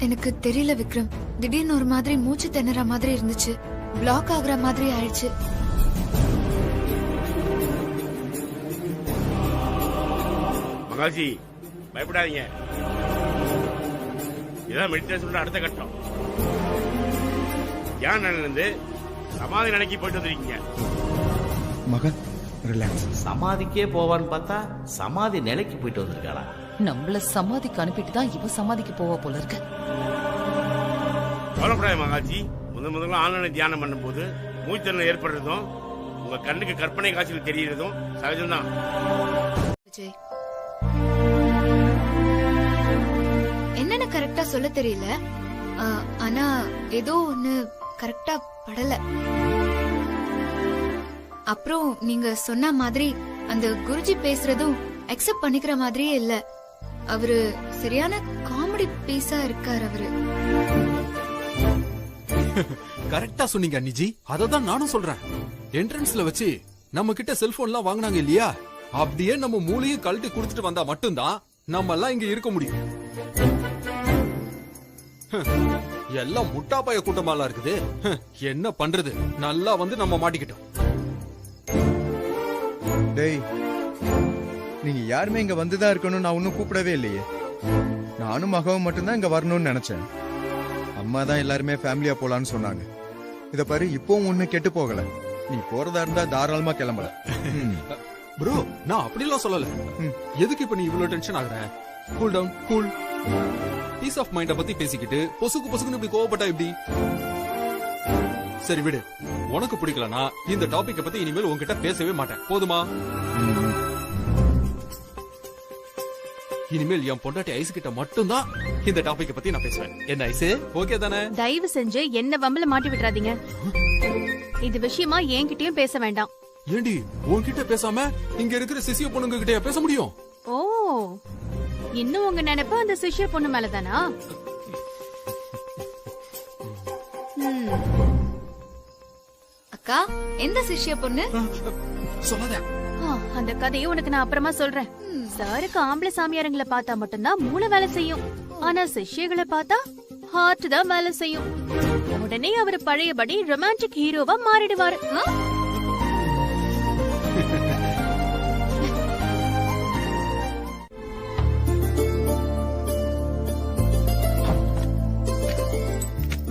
எனக்கு தெரியல விக்ரம், திடீர்னு ஒரு மாதிரி மூச்சு திணற மாதிரி இருந்துச்சு, பிளாக் ஆகுற மாதிரி ஆயிடுச்சு. மகாஜி பயப்படாதீங்க, இதான் மெடிடேஷனோட அடுத்த கட்டம். தியான நிலையிலிருந்து சமாதி நிலைக்கு போயிட்டு வந்திருக்கீங்க. மகா ரிலாக்ஸ். சமாதிக்கே போவான்னு பார்த்தா சமாதி நிலைக்கு போயிட்டு வந்திருக்காளா? நம்மள சமாதிக்கு அனுப்பிட்டு தான் இவ சமாதிக்கு போவா போல இருக்கு. கவலைப்படாத மகாஜி, முதல்ல ஆன்லைன் தியானம் பண்ணும்போது மூச்சல் ஏற்படுறதும் உங்க கண்ணுக்கு கற்பனை காட்சிகள் தெரியறதும் சகஜம்தான். விஜய், என்னன்னு கரெக்டா சொல்ல தெரியல, ஆனா ஏதோ ஒண்ணு கரெக்டா படல. அப்புறம் நீங்க சொன்ன மாதிரி அந்த குருஜி பேசுறதும் அக்செப்ட் பண்ணிக்கிற மாதிரியே இல்ல. அவரு சரியான காமெடி பீஸா இருக்காரு. அவரு கரெக்டா சொன்னீங்க அண்ணிஜி, அததான் நானும் சொல்றேன். என்ட்ரன்ஸ்ல வச்சு நம்ம கிட்ட செல்போன்லாம் வாங்குனாங்க இல்லையா, அப்படியே நம்ம மூளையும் கழட்டி கொடுத்துட்டு வந்தா மட்டும்தான் நம்ம எல்லாம் இங்க இருக்க முடியும். எல்லாம் முட்டாப்பாய கூட்டமாலாம் இருக்குது. என்ன பண்றது, நல்லா வந்து நம்ம மாட்டிக்கிட்டோம். டேய், நீங்க யாருமே இங்க வந்துதான் இருக்கணும் நான் ஒன்னும் கூப்பிடவே இல்லையே. நானும் மகவும் மட்டும்தான் இங்க வரணும்னு நினைச்சேன். அம்மா தான் எல்லாருமே ஃபேமிலியா போலான்னு சொன்னாங்க. இத பாரு, இப்பவும் ஒண்ணு கெட்டு போகல. நீ போறதா இருந்தா தாராளமா கிளம்பல. ப்ரோ, நான் அப்படிலாம் சொல்லல. எதுக்கு இப்ப நீ இவ்வளவு டென்ஷன் ஆகுற? Cool down, cool. Peace of மைண்ட பத்தி பேசிக்கிட்டு பொசுக்குன்னு இப்படி கோவப்பட்டா எப்படி? சரி விடு, உனக்கு பிடிக்கலனா இந்த டாபிக்க பத்தி இனிமேல் உன்கிட்ட பேசவே மாட்டேன், போதுமா? இனிமேல் என் பொண்டாட்டி ஐஸ் கிட்ட மட்டும்தான் இந்த டாபிக்க பத்தி நான் பேசுவேன். என்ன ஐஸ், ஓகே தானே? தயவு செஞ்சு என்ன வம்பல மாட்டி விட்டுறாதீங்க. இது விஷயமா என்கிட்டயும் பேச வேண்டாம். ஏண்டி, உன்கிட்ட பேசாம இங்க இருக்கிற சிசிய பொண்ணுங்க கிட்ட பேச முடியும்? ஓ, இன்னும் உங்க நினைப்பு அந்த சிஷ்ய பொண்ணு மேலதானா? அக்கா, எந்த சிஷ்ய பொண்ணு? சொல்லாத. அந்த கதையை உனக்கு நான் அப்புறமா சொல்றேன். சாருக்கு ஆம்பளை சாமியாரங்களை பார்த்தா மட்டும்தான் மூளை வேலை செய்யும், ஆனா சிஷ்யங்களை பார்த்தா ஹார்ட் தான் வேலை செய்யும். உடனே அவர் பழையபடி ரொமான்டிக் ஹீரோவா மாறிடுவாரு.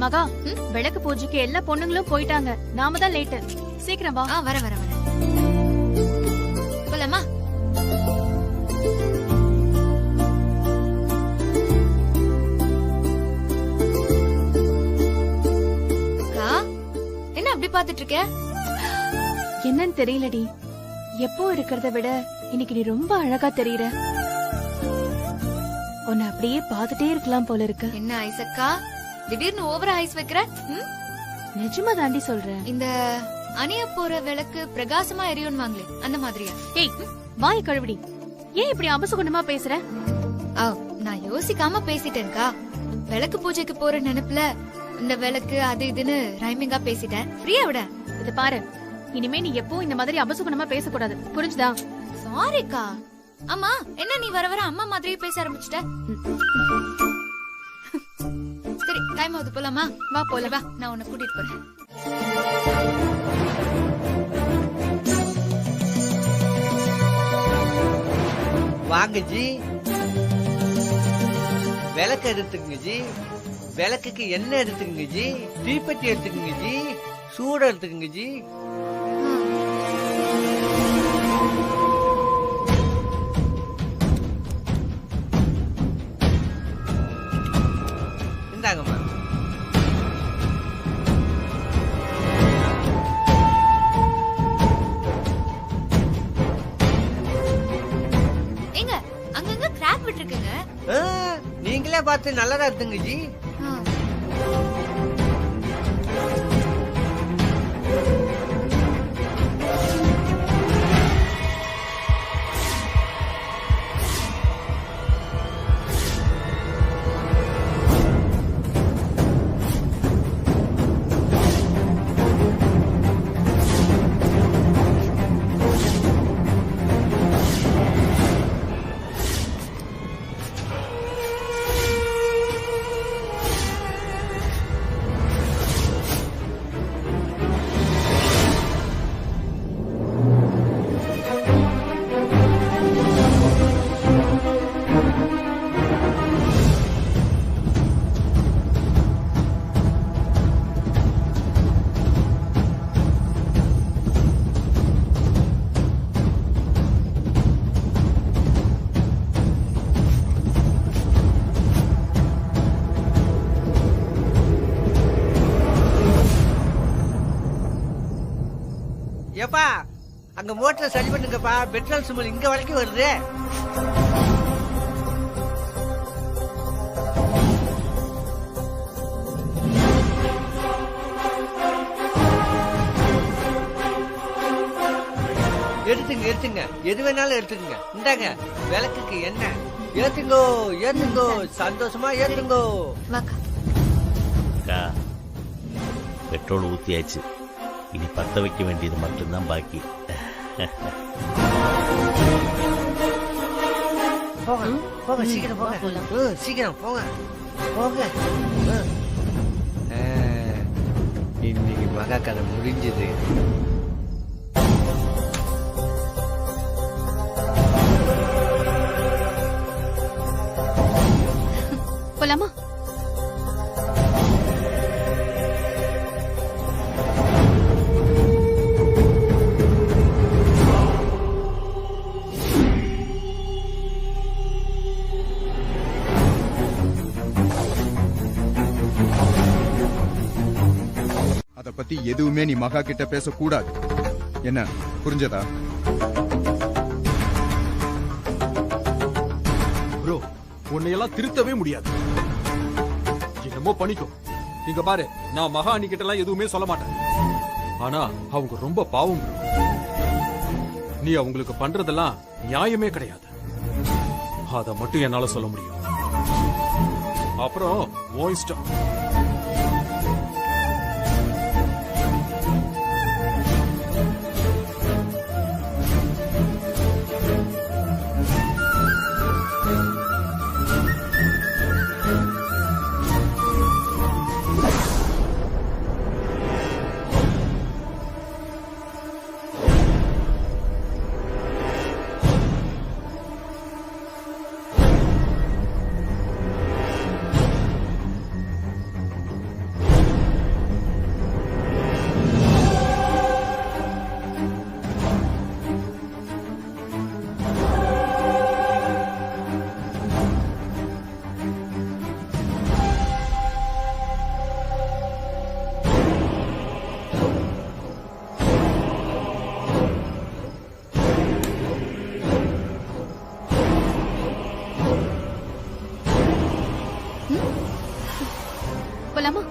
மகா, விளக்கு பூஜைக்கு எல்லா பொண்ணுங்களும் போயிட்டாங்க, நாம தான் லேட். சீக்கிரம் வா. வர வர வர போலாமா? என்ன அப்படி பாத்துட்டு இருக்க? என்னன்னு தெரியலடி, எப்போ இருக்கிறத விட இன்னைக்கு நீ ரொம்ப அழகா தெரியற. உன்னை அப்படியே பாத்துட்டே இருக்கலாம் போல இருக்கு. என்ன ஐசக்கா, திடீர்னு ஓவரா ஐஸ் வைக்கிற? நிஜமா தாண்டி சொல்றேன். இந்த அணிய போற விளக்கு பிரகாசமா எரியும் வாங்களே, அந்த மாதிரியா? ஏய், வாய் கழுவிடி. ஏன் இப்படி அபசகுணமா பேசுற? நான் யோசிக்காம பேசிட்டேன்க்கா. விளக்கு பூஜைக்கு போற நினைப்புல இந்த விளக்கு அது இதுன்னு ரைமிங்கா பேசிட்டேன். ஃப்ரீயா விட. இது பாரு, இனிமே நீ எப்பவும் இந்த மாதிரி அபசுகுணமா பேசக்கூடாது, புரிஞ்சுதா? சாரிக்கா. அம்மா என்ன நீ வர வர அம்மா மாதிரியே பேச ஆரம்பிச்சிட்ட? சரி டைம் ஆகுது, போலாமா? வா போலாம், வா நான் உன்னை கூட்டிட்டு போறேன். வாங்க ஜி, விளக்கு எடுத்துக்குங்க ஜி, விளக்குக்கு எண்ணெய் எடுத்துக்குங்க ஜி, தீப்பெட்டி எடுத்துக்குங்க ஜி, சூட எடுத்துக்குங்க ஜி. இந்தாங்கம்மா. எங்க அங்கங்க கிராக் விட்டுருக்குங்க. நீங்களே பார்த்து நல்லதா எடுத்துங்க ஜி. ஏப்பா அங்க மோட்டரை சரி பண்ணுங்கப்பா, பெட்ரோல் சுமல் இங்க வரைக்கும் வருது. எடுத்துங்க எடுத்துங்க, எது வேணாலும் எடுத்துக்கங்க. இந்தாங்க விளக்குக்கு என்ன, ஏத்துங்கோ ஏத்துங்கோ, சந்தோஷமா ஏத்துங்கோ. அக்கா, பெட்ரோல் ஊத்தியாச்சு, இனி பத்த வைக்க வேண்டியது மட்டும்தான் பாக்கி. போங்க போங்க, சீக்கிரம் போங்க, சீக்கிரம் போங்க போங்க. இன்னைக்கு மகா கதை முடிஞ்சது. போலாமா? அத பத்தி எதுவுமே நீ மகா கிட்ட பேசக்கூடாது. என்ன புரிஞ்சதா? ப்ரோ, உன்னையெல்லாம் திருத்தவே முடியாது. என்னமோ பண்ணிக்கோ. இங்க பாரு, நான் மகா அண்ணி கிட்ட எல்லாம் எதுவுமே சொல்ல மாட்டேன். ஆனா அவங்க ரொம்ப பாவம் bro. நீ அவங்களுக்கு பண்றதெல்லாம் நியாயமே கிடையாது. அத மட்டும் என்னால சொல்ல முடியும். அப்புறம் உன் இஷ்டம். போலாமா?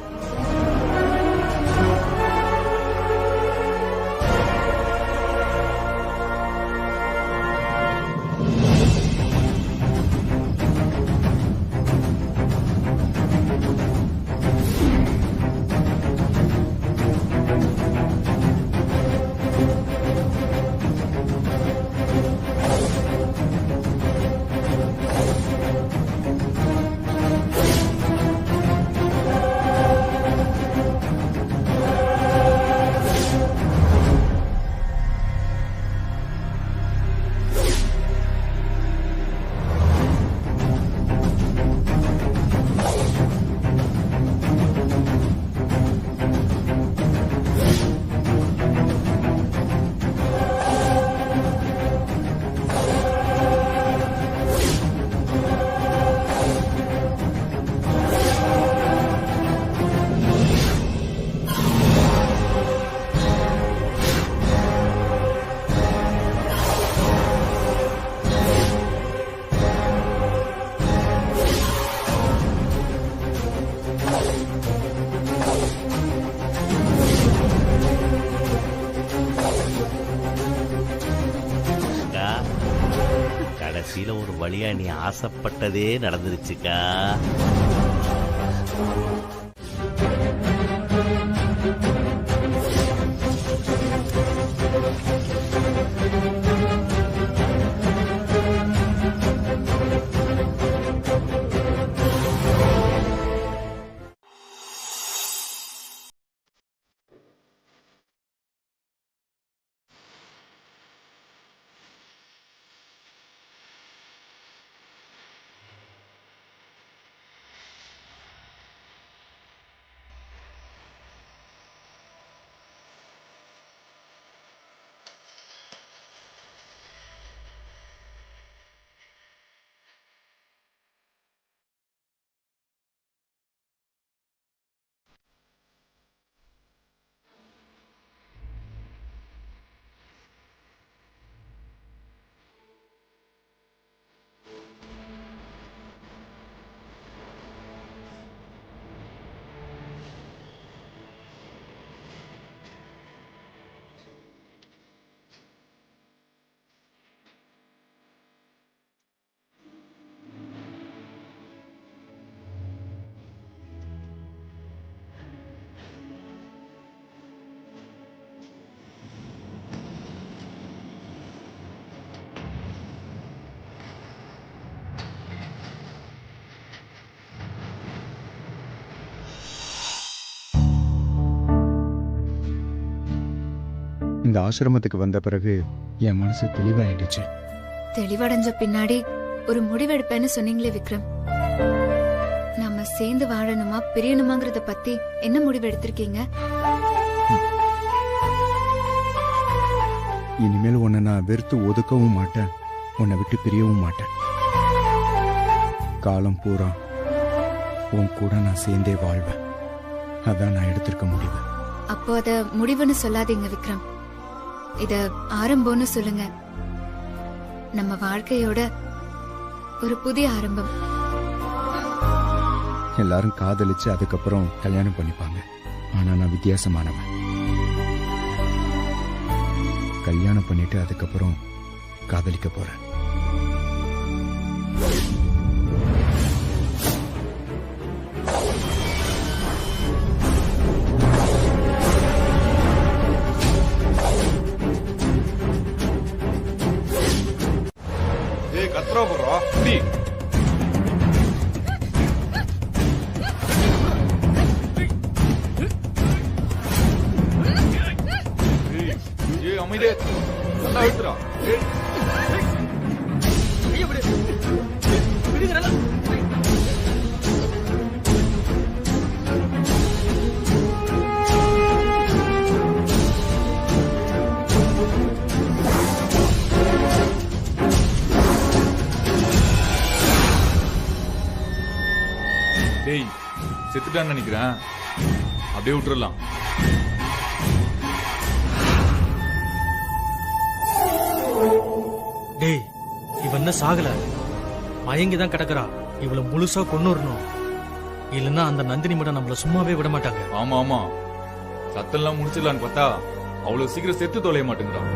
வழியா நீ ஆசைப்பட்டதே நடந்துருச்சுக்கா. இந்த ஆசிரமத்துக்கு வந்த பிறகு என் மனசு தெளிவாயிடுச்சு. தெளிவடைஞ்ச பின்னாடி ஒரு முடிவெடுப்பேன்னு சொன்னீங்களே விக்ரம், நம்ம சேர்ந்து வாழணுமா பிரியணுமாங்கிறத பத்தி என்ன முடிவு எடுத்திருக்கீங்க? இனிமேல் உன்னை நான் வெறுத்து ஒதுக்கவும் மாட்டேன், உன்னை விட்டு பிரியவும் மாட்டேன். காலம் பூரா உன் கூட நான் சேர்ந்தே வாழ்வேன். அதான் நான் எடுத்திருக்க முடிவு. அப்போ அத முடிவுன்னு சொல்லாதீங்க விக்ரம், இத ஆரம்பம்னு சொல்லுங்க. நம்ம வாழ்க்கையோட ஒரு புதிய ஆரம்பம். எல்லாரும் காதலிச்சு அதுக்கப்புறம் கல்யாணம் பண்ணிப்பாங்க. ஆனா நான் வித்தியாசமானவன். கல்யாணம் பண்ணிட்டு அதுக்கப்புறம் காதலிக்க போறேன். கத்ரா போடுறா நீ. அமைதியா நல்லா எடுத்துறா. டேய் செத்துட்டான்னு நினைக்கிறேன், அப்படியே விட்டுறலாம். டேய் இவன் என்ன சாகல, மயங்கிதான் கிடக்குறா. இவளை முழுசா கொன்னுறணும், இல்லன்னா அந்த நந்தினி மட்டும் நம்மள சும்மாவே விட மாட்டாங்க. ஆமா ஆமா, சத்தெல்லாம் முடிச்சிடலான்னு பார்த்தா அவ்வளவு சீக்கிரம் செத்து தொலைய மாட்டேங்கிறான்.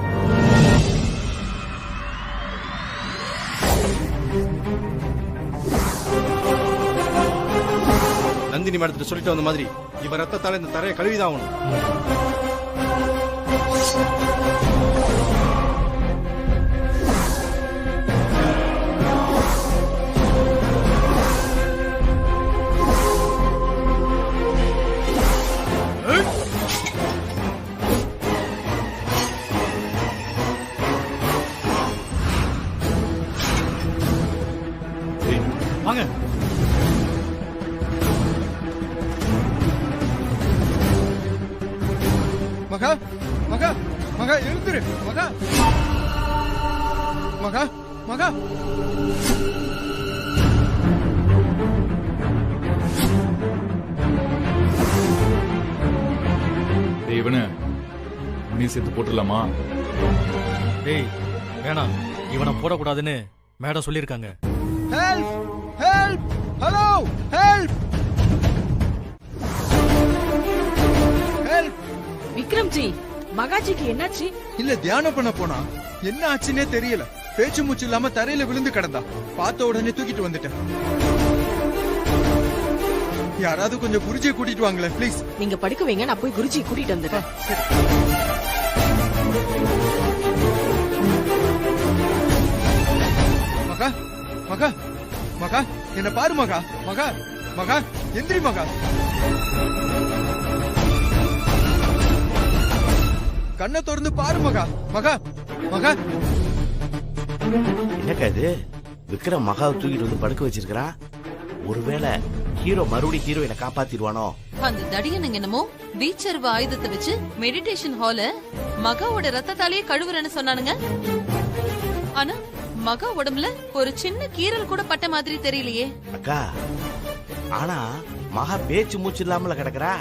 நந்தினி மேடத்துல சொல்லிட்டு வந்த மாதிரி இவன் ரத்தத்தால இந்த தரையை கழுவிதான் ஆகணும். வாங்க. மகா மகா மகா எழுந்துரு. மகா மகா மகா இவனு நீ செத்து போட்டுடலாமா? டேய் வேணாம், இவனை போடக்கூடாதுன்னு மேடம் சொல்லியிருக்காங்க. Help help hello help help. Vikram ji, மகாஜிக்கு என்னாச்சு? இல்ல தியானம் பண்ண போனா என்ன ஆச்சுன்னே தெரியல. பேச்சு மூச்சு இல்லாம தரையில விழுந்து கிடந்தா. பார்த்த உடனே தூக்கிட்டு வந்துட்டேன். யாராவது கொஞ்சம் குருஜியை கூட்டிட்டு வாங்களேன் ப்ளீஸ். நீங்க படுக்க வைங்க, நான் போய் குருஜி கூட்டிட்டு வந்துடுறேன். மகா மகா மகா என்ன பாரு மகா. மகா மகா எந்திரி மகா. கண்ணை திறந்து பாரு மகா. மகா மகா என்னக்கா இது? விக்ரம் மகாவை தூக்கிட்டு வந்து படுக்க வச்சிருக்கிறான். ஒருவேளை ஹீரோ மறுபடியும் ஹீரோயினை காப்பாத்திடுவானோ? அந்த தடியனுங்க என்னமோ வீச்சர்வ ஆயுதத்தை வச்சு மெடிடேஷன் ஹால மகாவோட ரத்தத்தாலேயே கழுவுறேன்னு சொன்னானுங்க. ஆனா மகா உடம்புல ஒரு சின்ன கீறல் கூட பட்ட மாதிரி தெரியலையே. அக்கா, ஆனா மகா பேச்சு மூச்சு இல்லாமல கிடக்குறா.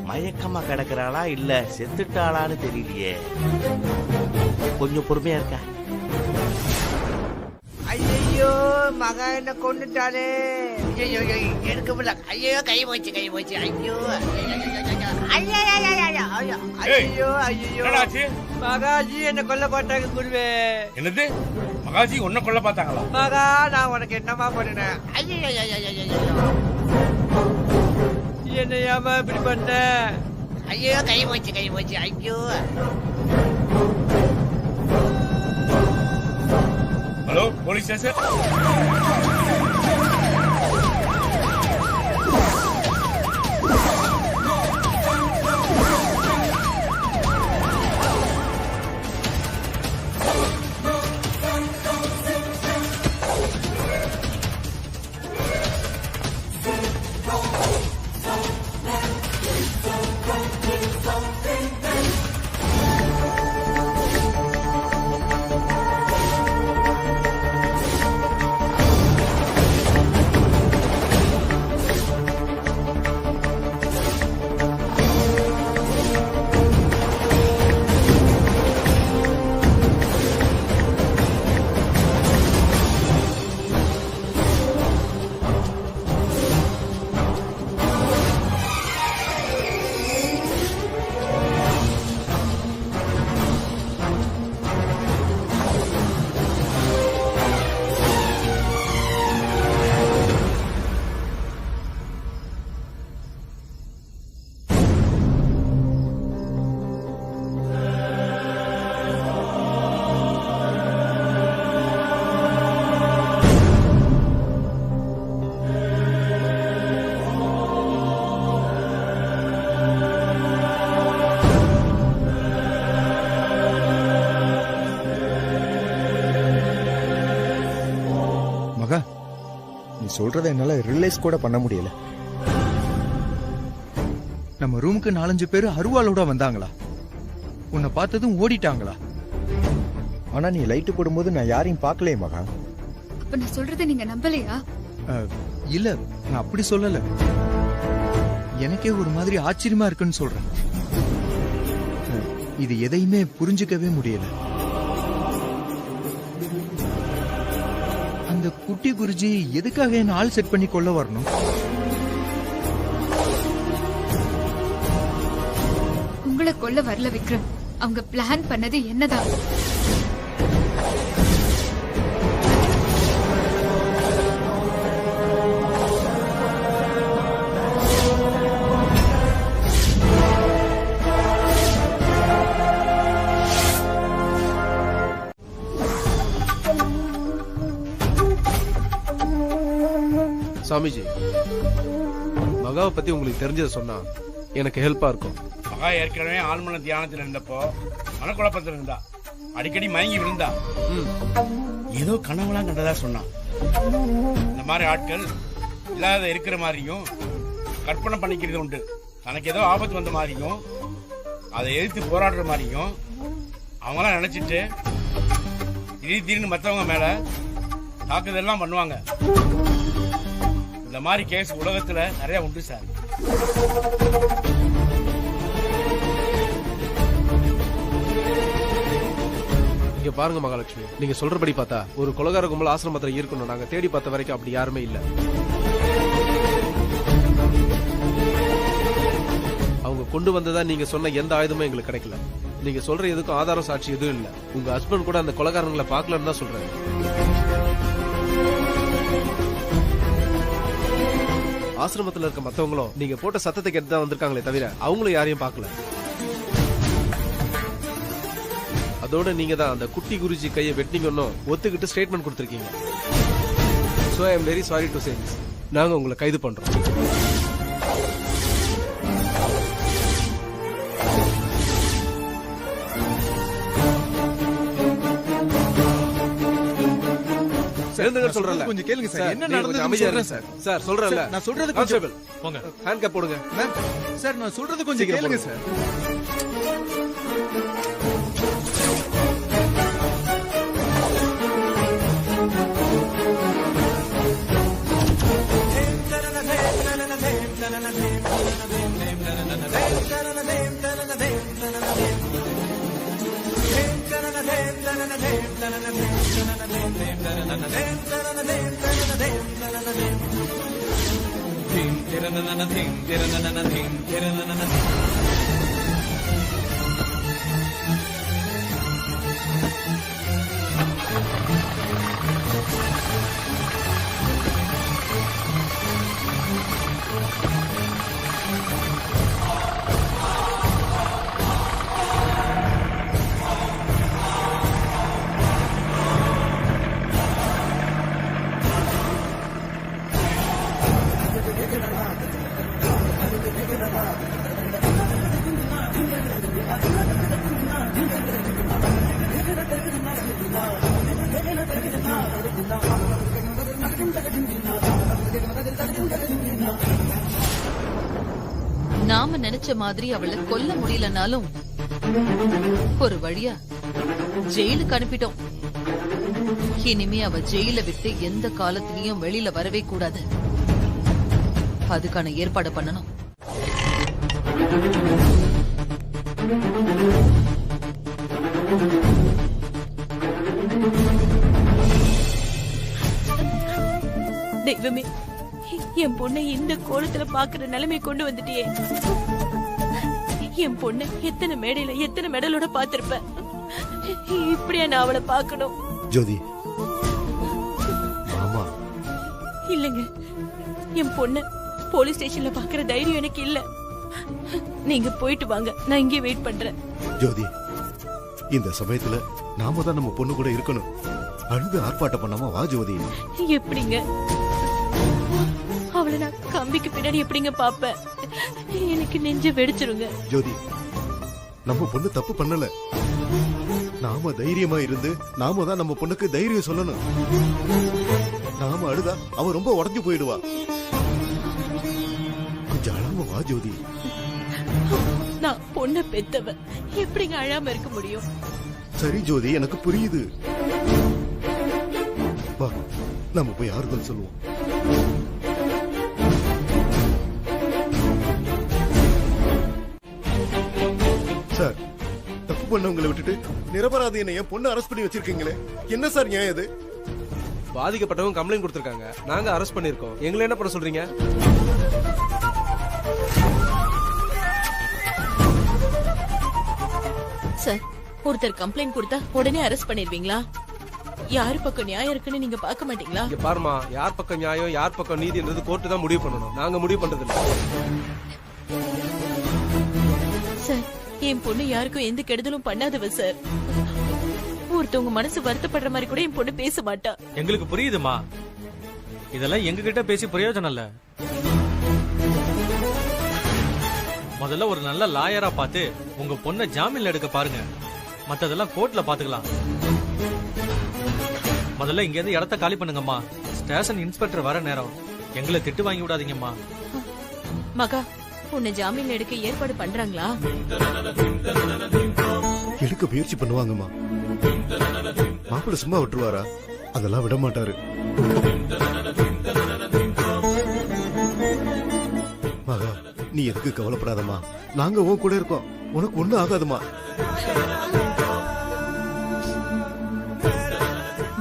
மயக்கமா கிடக்குறாளா இல்ல செத்துட்டாளான்னு தெரியலையே. கொஞ்சம் பொறுமையா இருக்க. ஐயோ மகா என்ன கொண்டுட்டாலே. ஐயோ எடுக்க முடியல. ஐயோ கை போச்சு கை போச்சு. ஐயோ ஐயோ ஐயோ மகாஜி என்ன கொல்ல பார்த்தாங்க குருவே. என்னது? மகாஜி உன்னை கொல்ல பார்த்தாங்களா? மகா நான் உனக்கு என்னமா பண்ணினேன்? ஐயோ என்ன ஏமா இப்படி பண்ண? ஐயோ கை போச்சு கை போச்சு. ஐயோ ஹலோ போலீஸ் ஸ்டேஷன். சொல்றத என்னால ரியலைஸ் கூட பண்ண முடியல. நம்ம ரூமுக்கு 4-5 பேர் அருவாளோட வந்தாங்களா? உன்னை பார்த்ததும் ஓடிட்டாங்களா? ஆனா நீ லைட் போடும்போது நான் யாரையும் பார்க்கலையே மகா. அப்ப நான் சொல்றதை நீங்க நம்பலையா? இல்ல, நான் அப்படி சொல்லல. எனக்கே ஒரு மாதிரி ஆச்சரியமா இருக்குன்னு சொல்றேன். இது எதையுமே புரிஞ்சுக்கவே முடியல. அந்த குட்டி குருஜி எதுக்காக என்ன ஆள் செட் பண்ணி கொள்ள வரணும்? உங்களை கொல்ல வரல விக்ரம். அவங்க பிளான் பண்ணது என்னதான்? சாமிஜி, மகாவை பத்தி உங்களுக்கு தெரிஞ்சதை சொன்னா எனக்கு ஹெல்ப்பா இருக்கும். மகா ஏற்கனவே ஆழ்மன தியானத்தில் இருந்தப்போ மனக்குழப்பத்தில் இருந்தா. அடிக்கடி மயங்கி விழுந்தா. ஏதோ கனவுலாம் கண்டதா சொன்னான். இந்த மாதிரி ஆட்கள் இல்லாத இருக்கிற மாதிரியும் கற்பனை பண்ணிக்கிறது உண்டு. தனக்கு ஏதோ ஆபத்து வந்த மாதிரியும் அதை எதிர்த்து போராடுற மாதிரியும் அவங்களாம் நினைச்சிட்டு திடீர்னு மற்றவங்க மேல தாக்குதெல்லாம் பண்ணுவாங்க. இந்த மாதிரி கேஸ் உலகத்துல நிறைய உண்டு சார். இங்க பாருங்க மகாலட்சுமி, நீங்க சொல்றபடி பார்த்தா ஒரு கொலைகார கும்பல் ஆசிரமத்துல இருக்கணும். நாங்க தேடி பார்த்த வரைக்கும் அப்படி யாருமே இல்ல. அவங்க கொண்டு வந்ததா நீங்க சொன்ன எந்த ஆயுதமும் எங்களுக்கு கிடைக்கல. நீங்க சொல்ற எதுக்கும் ஆதாரம் சாட்சி எதுவும் இல்ல. உங்க ஹஸ்பண்ட் கூட அந்த கொலைகாரங்களை பார்க்கலன்னு தான் சொல்றேன். ஆசிரமத்துல இருக்க மத்தவங்களும் நீங்க போட்ட சத்தத்தை கேட்டு தான் வந்திருக்காங்களே தவிர அவங்களும் யாரையும் பார்க்கல. அதோட நீங்க தான் அந்த குட்டி குருஜி கையை வெட்டினீங்கன்னு ஒத்துக்கிட்டு statement கொடுத்திருக்கீங்க. So I am very sorry to say this. நாங்க உங்களை கைது பண்றோம். சொல்றேன் கொஞ்சம் கேளுங்க சார். என்ன நடந்தது நடந்தது சார்? சார் சொல்றேன்ல. நான் சொல்றது கொஞ்சம் போங்க. ஹேண்ட் கேப் போடுங்க. சார் நான் சொல்றது கொஞ்சம் கேளுங்க சார். நாம நினைச்ச மாதிரி அவளை கொல்ல முடியலனாலும் ஒரு வழியா ஜெயிலுக்கு அனுப்பிட்டோம். இனிமே அவ ஜெயில விட்டு எந்த காலத்திலயும் வெளியில வரவே கூடாது. அதுக்கான ஏற்பாடு பண்ணணும். தெய்வமே, என் பொண்ணை இந்த கோலத்துல பாக்குற நிலைமை கொண்டு வந்துட்டியே. என் பொண்ணு எத்தனை மேடையில எத்தனை மெடலோட பாத்திருப்ப. இப்படியா நான் அவளை பாக்கணும்? ஜோதி மாமா இல்லங்க, என் பொண்ணு போலீஸ் ஸ்டேஷன்ல பாக்குற தைரியம் எனக்கு இல்ல. நீங்க போயிட்டு வாங்க, நான் இங்கே வெயிட் பண்றேன். ஜோதி, இந்த சமயத்துல நாம தான் நம்ம பொண்ணு கூட இருக்கணும். அழுது ஆர்ப்பாட்டம் பண்ணாம வா ஜோதி. எப்படிங்க அவளை நான் கம்பிக்கு பின்னாடி எப்படிங்க பாப்பேன்? எனக்கு நெஞ்ச வெடிச்சிருங்க. ஜோதி, நம்ம பொண்ணு தப்பு பண்ணல. நாம தைரியமா இருந்து நாம தான் நம்ம பொண்ணுக்கு தைரியம் சொல்லணும். நாம அழுதா அவ ரொம்ப உடஞ்சு போயிடுவா. கொஞ்சம் அழாம வா ஜோதி. நான் பொண்ணை பெத்தவ, எப்படிங்க அழாம இருக்க முடியும்? சரி ஜோதி, எனக்கு புரியுது. வா, நம்ம போய் ஆறுதல் சொல்லுவோம். சார், தப்பு பண்ணவங்களை விட்டுட்டு நிரபராதியை என் பொண்ணு அரெஸ்ட் பண்ணி வச்சிருக்கீங்களே, என்ன சார் நியாயம் இது? பாதிக்கப்பட்டவங்க கம்ப்ளைண்ட் கொடுத்திருக்காங்க, நாங்க அரெஸ்ட் பண்ணிருக்கோம். எங்களை என்ன பண்ண சொல்றீங்க? சார், ஒருத்தர் கம்ப்ளைண்ட் கொடுத்தா உடனே அரெஸ்ட் பண்ணிடுவீங்களா? யாரு பக்கம் நியாயம் இருக்குன்னு நீங்க பார்க்க மாட்டீங்களா? இங்க பாருமா, யார் பக்கம் நியாயம் யார் பக்கம் நீதின்றது கோர்ட்டு தான் முடிவு பண்ணணும். நாங்க முடிவு பண்றது இல்ல. சார், என் பொண்ணு யாருக்கும் எந்த கெடுதலும் பண்ணாதவ சார். ஒருத்தவங்க மனசு வருத்தப்படுற மாதிரி கூட என் பொண்ணு பேச மாட்டா. எங்களுக்கு புரியுதுமா, இதெல்லாம் எங்க கிட்ட பேசி பிரயோஜனம் இல்ல. முதல்ல ஒரு நல்ல லாயரா பார்த்து உங்க பொண்ணை ஜாமீன்ல எடுக்க பாருங்க. மத்ததெல்லாம் கோர்ட்ல பாத்துக்கலாம். முதல்ல இங்க இருந்து இடத்த காலி பண்ணுங்கம்மா. ஸ்டேஷன் இன்ஸ்பெக்டர் வர நேரம். எங்களை திட்டு வாங்கி விடாதீங்கம்மா. மகா, உன்னை ஜாமீன்ல எடுக்க ஏற்பாடு பண்றாங்களா? எடுக்க முயற்சி பண்ணுவாங்கம்மா. மாப்பிள்ள சும்மா விட்டுருவாரா? அதெல்லாம் விட மாட்டாரு. மகா, நீ எதுக்கு கவலைப்படாதம்மா. நாங்க உன் கூட இருக்கோம். உனக்கு ஒண்ணும் ஆகாதுமா.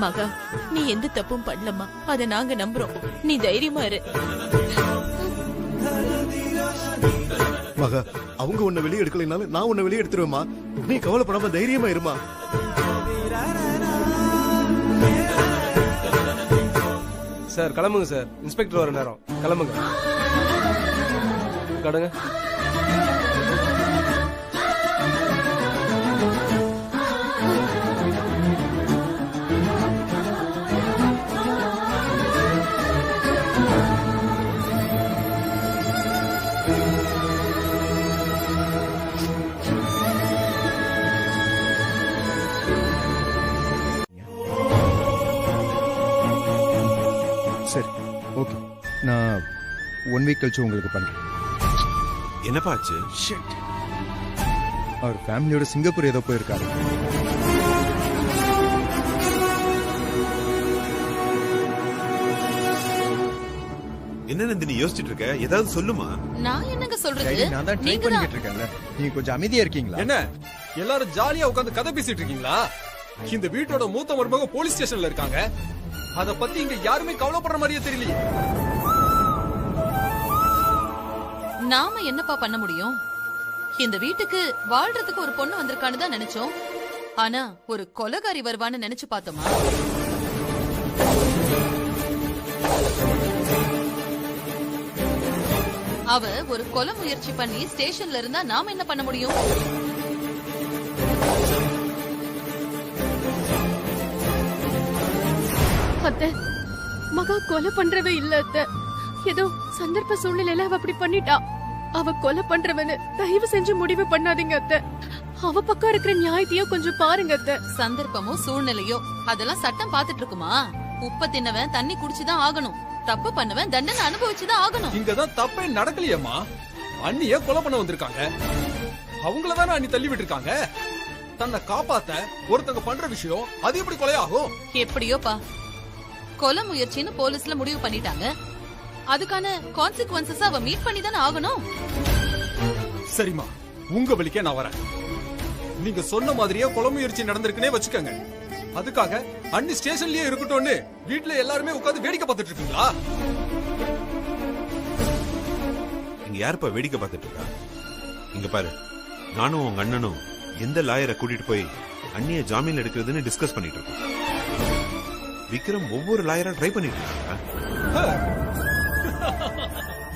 மகா, நீ எந்த தப்பும் பண்ணலம்மா. அத நாங்க நம்புறோம். நீ தைரியமா இரு. மகா அவங்க உன்னை வெளியே எடுக்கலைனாலும் நான் உன்னை வெளியே எடுத்துருவேமா. நீ கவலைப்படாம தைரியமா இருமா. சார் கிளம்புங்க சார், இன்ஸ்பெக்டர் வர நேரம். கிளம்புங்க. கடங்க. சரி ஓகே, நான் 1 வீக் கழிச்சு உங்களுக்கு பண்றேன். என்னப்பா ஆச்சு? அவர் ஃபேமிலியோட சிங்கப்பூர் ஏதோ போயிருக்காரு. என்ன நந்தினி யோசிச்சுட்டு இருக்க? ஏதாவது சொல்லுமா. நான் என்னங்க சொல்றது? டைரி, நான் தான் ட்ரை பண்ணிட்டு இருக்கேன்ல. நீங்க கொஞ்சம் அமைதியா இருக்கீங்களா? என்ன எல்லாரும் ஜாலியா உட்கார்ந்து கதை பேசிட்டு இருக்கீங்களா? இந்த வீட்டோட மூத்த மருமக போலீஸ் ஸ்டேஷன்ல இருக்காங்க. அத பத்தி இங்க யாருமே கவலைப்படுற மாதிரியே தெரியலையே. நாம என்னப்பா பண்ண முடியும்? இந்த வீட்டுக்கு வாழ்றதுக்கு ஒரு பொண்ணு வந்திருக்கான்னு தான் நினைச்சோம். ஆனா ஒரு கொலைகாரி வருவான்னு நினைச்சு பார்த்தோமா? அவ ஒரு கொலை முயற்சி பண்ணி ஸ்டேஷன்ல இருந்தா நாம என்ன பண்ண முடியும்? அத்தை, மகா கொலை பண்றவே இல்ல அத்தை. ஏதோ சந்தர்ப்ப சூழ்நிலையில அவ அப்படி பண்ணிட்டா. அவ கொலை பண்றவன்னு தயவு செஞ்சு முடிவு பண்ணாதீங்க அத்தை. அவ பக்கம் இருக்கிற நியாயத்தையும் கொஞ்சம் பாருங்க அத்தை. சந்தர்ப்பமோ சூழ்நிலையோ அதெல்லாம் சட்டம் பாத்துட்டு இருக்குமா? உப்ப தின்னவன் தண்ணி குடிச்சுதான் ஆகணும். தப்பு பண்ணவன் தண்டனை அனுபவிச்சுதான் ஆகணும். இங்கதான் தப்பே நடக்கலையேம்மா. அண்ணிய கொலை பண்ண வந்திருக்காங்க. அவங்களதானே அண்ணி தள்ளி விட்டுருக்காங்க. தன்னை காப்பாத்த ஒருத்தங்க பண்ற விஷயம் அது எப்படி கொலையாகும்? எப்படியோப்பா, கொலை முயற்சின்னு போலீஸ்ல முடிவு பண்ணிட்டாங்க. அதுக்கான கான்சிக்வன்சஸ் அவ மீட் பண்ணி தானே ஆகணும். சரிம்மா, உங்க வழிக்கே நான் வரேன். நீங்க சொன்ன மாதிரியே கொலை முயற்சி நடந்திருக்குன்னே வச்சுக்கோங்க. அதுக்காக அண்ணி ஸ்டேஷன்லயே இருக்கட்டும்னு வீட்டுல எல்லாருமே உட்கார்ந்து வேடிக்கை பார்த்துட்டு இருக்கீங்களா? இங்க யாருப்பா வேடிக்கை பார்த்துட்டு இருக்கா? இங்க பாரு, நானும் உங்க அண்ணனும் எந்த லாயரை கூட்டிட்டு போய் அண்ணிய ஜாமீன் எடுக்கிறதுன்னு டிஸ்கஸ் பண்ணிட்டு இருக்கோம். விக்ரம் ஒவ்வொரு லாயரா ட்ரை பண்ணிட்டு இருக்காங்க.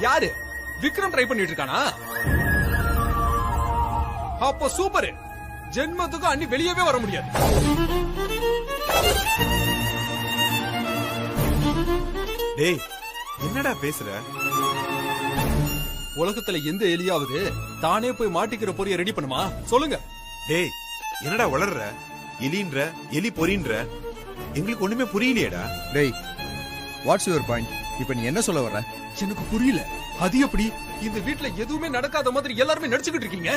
யாரு? விக்ரம் ட்ரை பண்ணிட்டு இருக்கானா? அப்போ சூப்பர். ஜென்மத்துக்கு அண்ணி வெளியவே வர முடியாது. டேய், என்னடா பேசுற? உலகத்துல எந்த எலியாவது தானே போய் மாட்டிக்கிற பொரிய ரெடி பண்ணுமா? சொல்லுங்க. டேய், என்னடா வளர்ற? எலின்ற, எலி பொறின்ற, எங்களுக்கு ஒண்ணுமே புரியலையேடா. டேய், வாட்ஸ் யுவர் பாயிண்ட்? இப்ப நீ என்ன சொல்ல வர்ற? எனக்கு புரியல. அது எப்படி இந்த வீட்டுல எதுவுமே நடக்காத மாதிரி எல்லாருமே நடிச்சுக்கிட்டு இருக்கீங்க?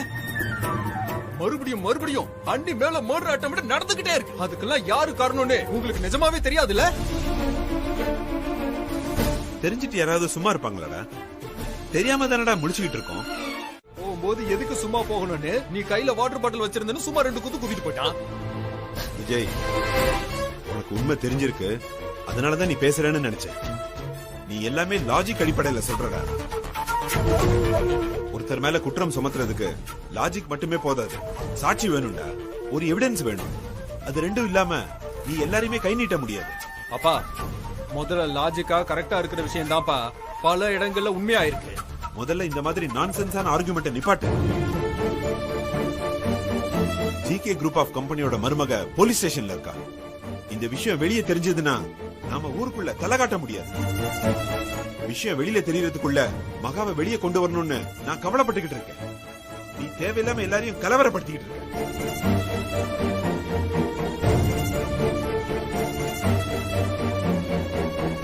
மறுபடியும் மறுபடியும் அண்ணி மேல மர்டர் அட்டெம்ப்ட் நடந்துகிட்டே இருக்கு. அதுக்கெல்லாம் யாரு காரணம்னு உங்களுக்கு நிஜமாவே தெரியாதுல்ல? தெரிஞ்சிட்டு யாராவது சும்மா இருப்பாங்களாடா? தெரியாம தானடா முடிச்சுக்கிட்டு இருக்கோம். போகும்போது எதுக்கு சும்மா போகணும்னு நீ கையில வாட்டர் பாட்டில் வச்சிருந்தேன்னு சும்மா 2 குத்து குத்திட்டு போயிட்டான். விஜய், உனக்கு உண்மை தெரிஞ்சிருக்கு, அதனாலதான் நீ பேசுறேன்னு நினைச்சேன். நீ எல்லாமே லாஜிக் அடிப்படையில சொல்றடா. ஒருத்தர் மேல குற்றம் சுமத்துறதுக்கு லாஜிக் மட்டுமே போதாது, சாட்சி வேணும்டா, ஒரு எவிடன்ஸ் வேணும். அது ரெண்டும் இல்லாம நீ எல்லாரையுமே கை நீட்ட முடியாது. அப்பா, முதல்ல லாஜிக்கா கரெக்டா இருக்கிற விஷயம் தான்ப்பா பல இடங்கள்ல உண்மையா இருக்கு. முதல்ல இந்த மாதிரி நான்சென்ஸான ஆர்குமெண்ட் நிப்பாட்டு. ஜிகே குரூப் ஆஃப் கம்பெனியோட மருமக போலீஸ் ஸ்டேஷன்ல இருக்கா. இந்த விஷயம் வெளியே தெரிஞ்சதுன்னா நாம ஊருக்குள்ள தலை காட்ட முடியாது. விஷயம் வெளியில தெரியறதுக்குள்ள மகாவை வெளியே கொண்டு வரணும்னு நான் கவலைப்பட்டுக்கிட்டு இருக்கேன். நீ தேவையில்லாம எல்லாரையும் கலவரப்படுத்திக்கிட்டு இருக்க.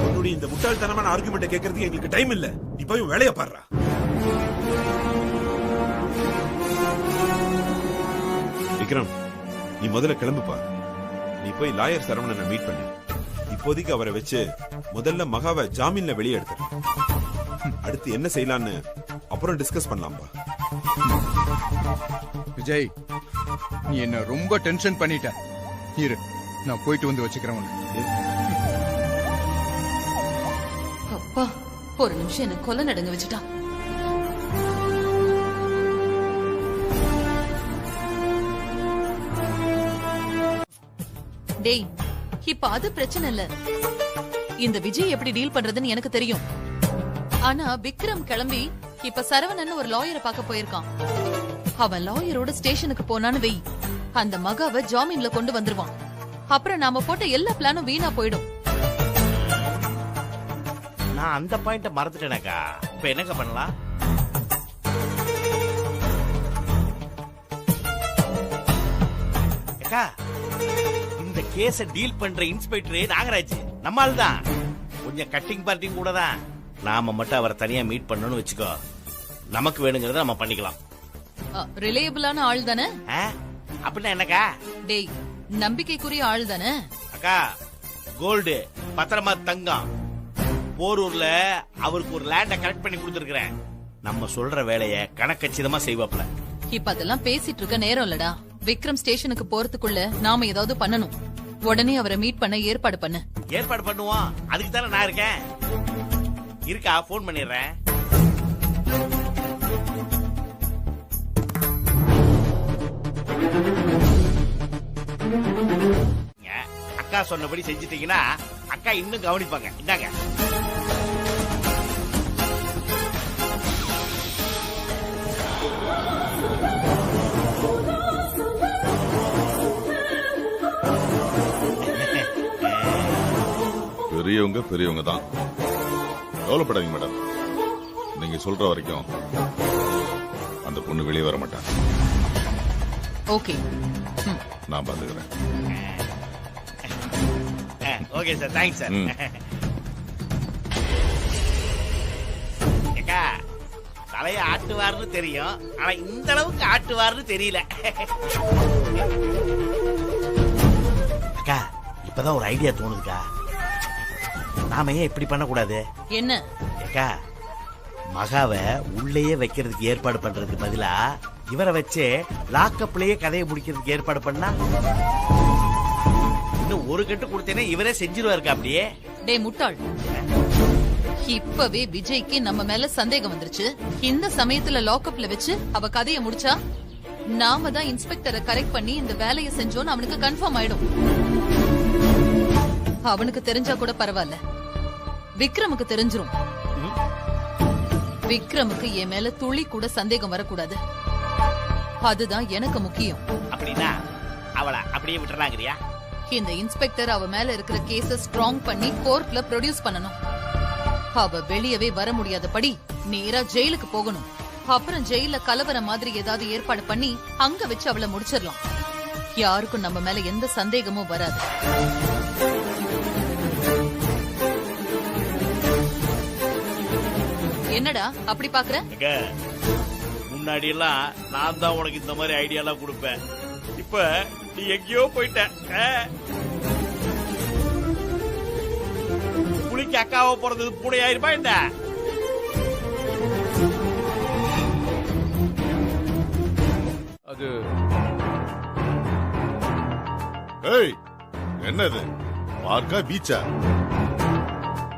உன்னுடைய இந்த முட்டாள்தனமான ஆர்குமெண்ட்டை கேட்கறதுக்கு எங்களுக்கு டைம் இல்ல. நீ போய் வேலையை பாருடா. விக்ரம், நீ முதல்ல கிளம்புப்பா. நீ போய் லாயர் சரவணனை மீட் பண்ணு. இப்போதைக்கு அவரை வச்சு முதல்ல மகாவை ஜாமீன்ல வெளியே எடுத்துரு. அடுத்து என்ன செய்யலான்னு அப்புறம் டிஸ்கஸ் பண்ணலாம்பா. விஜய், நீ என்ன ரொம்ப டென்ஷன் பண்ணிட்ட. இரு, நான் போயிட்டு வந்து வச்சுக்கிறேன் உன்னை. அப்பா, ஒரு நிமிஷம் என்ன கொலை நடுங்க வச்சுட்டான். டேய் இப்ப அது பிரச்சனை இல்ல. இந்த விஜய் எப்படி டீல் பண்றதுன்னு எனக்கு தெரியும். ஆனா விக்ரம் கிளம்பி இப்ப சரவணன் ஒரு லாயரை பார்க்க போயிருக்கான். அவன் லாயரோட ஸ்டேஷனுக்கு போனான்னு வெய், அந்த மகாவை ஜாமீன்ல கொண்டு வந்துருவான். அப்புறம் நாம போட்ட எல்லா பிளானும் வீணா போயிடும். நான் அந்த பாயிண்ட மறந்துட்டேனக்கா. இப்ப என்னங்க பண்ணலாம்? அக்கா, இந்த கேஸ டீல் பண்ற இன்ஸ்பெக்டர் நாகராஜ் நம்ம ஆள் தான். கொஞ்சம் கட்டிங் பார்ட்டிங் கூட தான். நாம மட்டும் அவரை தனியா மீட் பண்ணணும்னு வச்சுக்கோ, நமக்கு வேணுங்கிறத நம்ம பண்ணிக்கலாம். ரிலேயபிளான ஆள் தானே? அப்படின்னா என்னக்கா? டேய் நம்பிக்கைக்குரிய ஆள் தானே? அக்கா, கோல்டு பத்திரமா தங்கம். போரூர்ல அவருக்கு ஒரு லேண்ட கரெக்ட் பண்ணி கொடுத்துருக்கேன். நம்ம சொல்ற வேலைய கணக்கச்சிதமா செய்வாப்ல. இப்ப அதெல்லாம் பேசிட்டு இருக்க நேரம் இல்லடா. விக்ரம் ஸ்டேஷனுக்கு போறதுக்குள்ள நாம ஏதாவது பண்ணணும். உடனே அவரை மீட் பண்ண ஏற்பாடு பண்ணு. ஏற்பாடு பண்ணுவோம், அதுக்கு தானே நான் இருக்கேன். இருக்கா, போன் பண்ணிடுறேன். அக்கா சொன்னபடி செஞ்சிட்டீங்கன்னா அக்கா இன்னும் கவனிப்பாங்க. இந்தாங்க. பெரியவங்க பெரியவங்க தான், கவலைப்படாதீங்க மேடம். நீங்க சொல்ற வரைக்கும் அந்த பொண்ணு வெளியே வர மாட்டாங்க. ஓகே, நான் பாத்துக்கிறேன். Okay sir, thanks sir. அக்கா, தலைய ஆட்டுவார்னு தெரியும், ஆனா இந்த அளவுக்கு ஆட்டுவார்னு தெரியல. அக்கா, இப்பதான் ஒரு ஐடியா தோணுதுக்கா. நாம ஏன் இப்படி பண்ணக்கூடாது? என்ன? அக்கா, மகாவை உள்ளேயே வைக்கிறதுக்கு ஏற்பாடு பண்றதுக்கு பதிலா இவரை வச்சு லாக்கப்லயே கதையை முடிக்கிறதுக்கு ஏற்பாடு பண்ணா, இன்னும் ஒரு கட்டு கொடுத்தேனே இவரே செஞ்சிருவாருக்கா. அப்படியே டே முட்டாள், இப்பவே விஜய்க்கு நம்ம மேல சந்தேகம் வந்துருச்சு. இந்த சமயத்துல லாக்அப்ல வச்சு அவ கதையை முடிச்சா நாம தான் இன்ஸ்பெக்டரை கரெக்ட் பண்ணி இந்த வேலையை செஞ்சோன்னு அவனுக்கு கன்ஃபார்ம் ஆயிடும். அவனுக்கு தெரிஞ்சா கூட பரவாயில்ல, விக்ரமுக்கு தெரிஞ்சிரும். விக்ரமுக்கு என் மேல துளி கூட சந்தேகம் வரக்கூடாது. அதுதான் எனக்கு முக்கியம். அப்படின்னா அவளை அப்படியே விட்டுறாங்கறியா? இந்த இன்ஸ்பெக்டர் அவ மேல இருக்கிற கேஸ ஸ்ட்ராங் பண்ணி கோர்ட்ல ப்ரொடியூஸ் பண்ணணும். அவ வெளியவே வர முடியாதபடி நேரா ஜெயிலுக்கு போகணும். அப்புறம் ஜெயில கலவர மாதிரி ஏதாவது ஏற்பாடு பண்ணி அங்க வச்சு அவளை முடிச்சிடலாம். யாருக்கும் நம்ம மேல எந்த சந்தேகமும் வராது. என்னடா அப்படி பாக்குற? முன்னாடி எல்லாம் நான் தான் உனக்கு இந்த மாதிரி ஐடியா எல்லாம் கொடுப்பேன். இப்ப நீ எங்கேயோ போயிட்ட. புளிக்கு அக்காவா பிறந்தது பூனையாயிருப்பா என்ன? அது ஏய், என்னது பார்க்கா பீச்சா?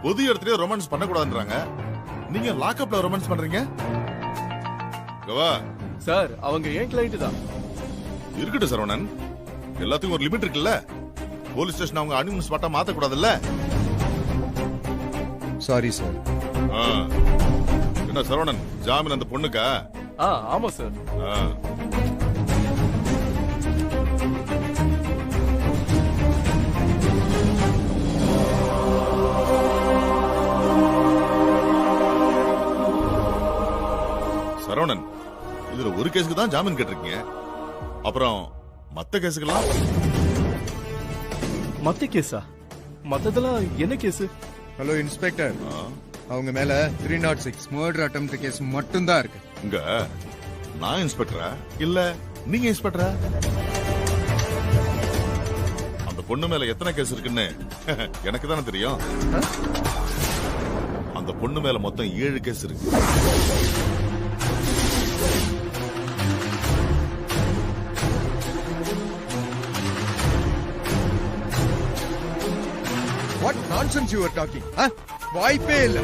பொது இடத்துலயே ரொமான்ஸ் பண்ணக்கூடாதுன்றாங்க, நீங்க லாக்அப்ல ரொமான்ஸ் பண்றீங்க. கவா சார், அவங்க ஏன் கிளைண்ட் தான். இருக்கட்டும் சரவணன், எல்லாத்துக்கும் ஒரு லிமிட் இருக்குல்ல. போலீஸ் ஸ்டேஷன் அவங்க அனிமல் ஸ்பாட்டா மாத்த கூடாதுல்ல. Sorry sir. என்ன சரவணன், ஜாமீன் அந்த பொண்ணுக்கா? ஆமா சார். சரவணன், இதுல ஒரு கேஸுக்கு தான் ஜாமீன் கேட்டிருக்கீங்க, அப்புறம் மத்த கேஸுக்கெல்லாம்? மத்த கேஸா? மத்ததெல்லாம் என்ன கேஸ்? ஹலோ இன்ஸ்பெக்டர், அவங்க மேல 306 மர்டர் அட்டெம்ப்ட் கேஸ் மட்டும் தான் இருக்கு. இங்க நான் இன்ஸ்பெக்டரா இல்ல நீங்க இன்ஸ்பெக்டரா? அந்த பொண்ணு மேல எத்தனை கேஸ் இருக்குன்னு எனக்கு தானே தெரியும். அந்த பொண்ணு மேல மொத்தம் 7 கேஸ் இருக்கு. What nonsense you are talking? வாய்ப்பே இல்ல.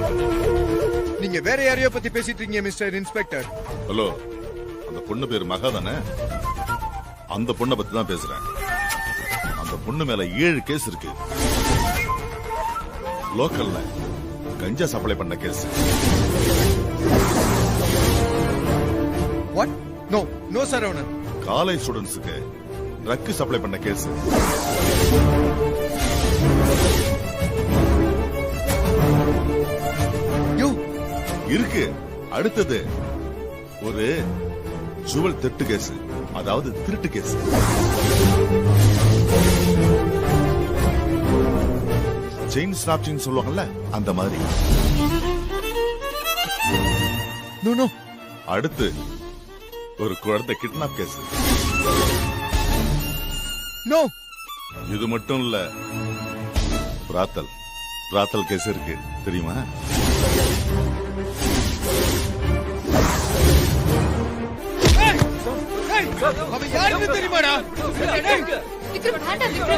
நீங்க வேற யாரையோ பத்தி பேசிட்டு இருக்கீங்க மிஸ்டர் இன்ஸ்பெக்டர். ஹலோ, அந்த பொண்ணு பேரு மகா தானே? அந்த பொண்ணை பத்தி தான் பேசுறேன். அந்த அந்த பொண்ணு மேல 7 கேஸ் இருக்கு. லோக்கல்ல கஞ்சா சப்ளை பண்ண case. What? No no Saravanan. College ஸ்டூடண்ட்ஸுக்கு ட்ரக் சப்ளை பண்ண கேஸ். இருக்கு. அடுத்தது ஒரு ஜுவல் திருட்டு கேஸ், அதாவது திருட்டு கேஸ். செயின் ஸ்னாப்சிங் சொல்லுவாங்கல்ல, அந்த மாதிரி. No no. அடுத்து ஒரு குழந்தை கிட்னாப் கேஸ். நோ. இது மட்டும் இல்ல, பிராத்தல் கேஸ் இருக்கு, தெரியுமா? அவன் யாருன்னு தெரியுமாடா? விக்ரம் வேண்டாம் விக்ரம்.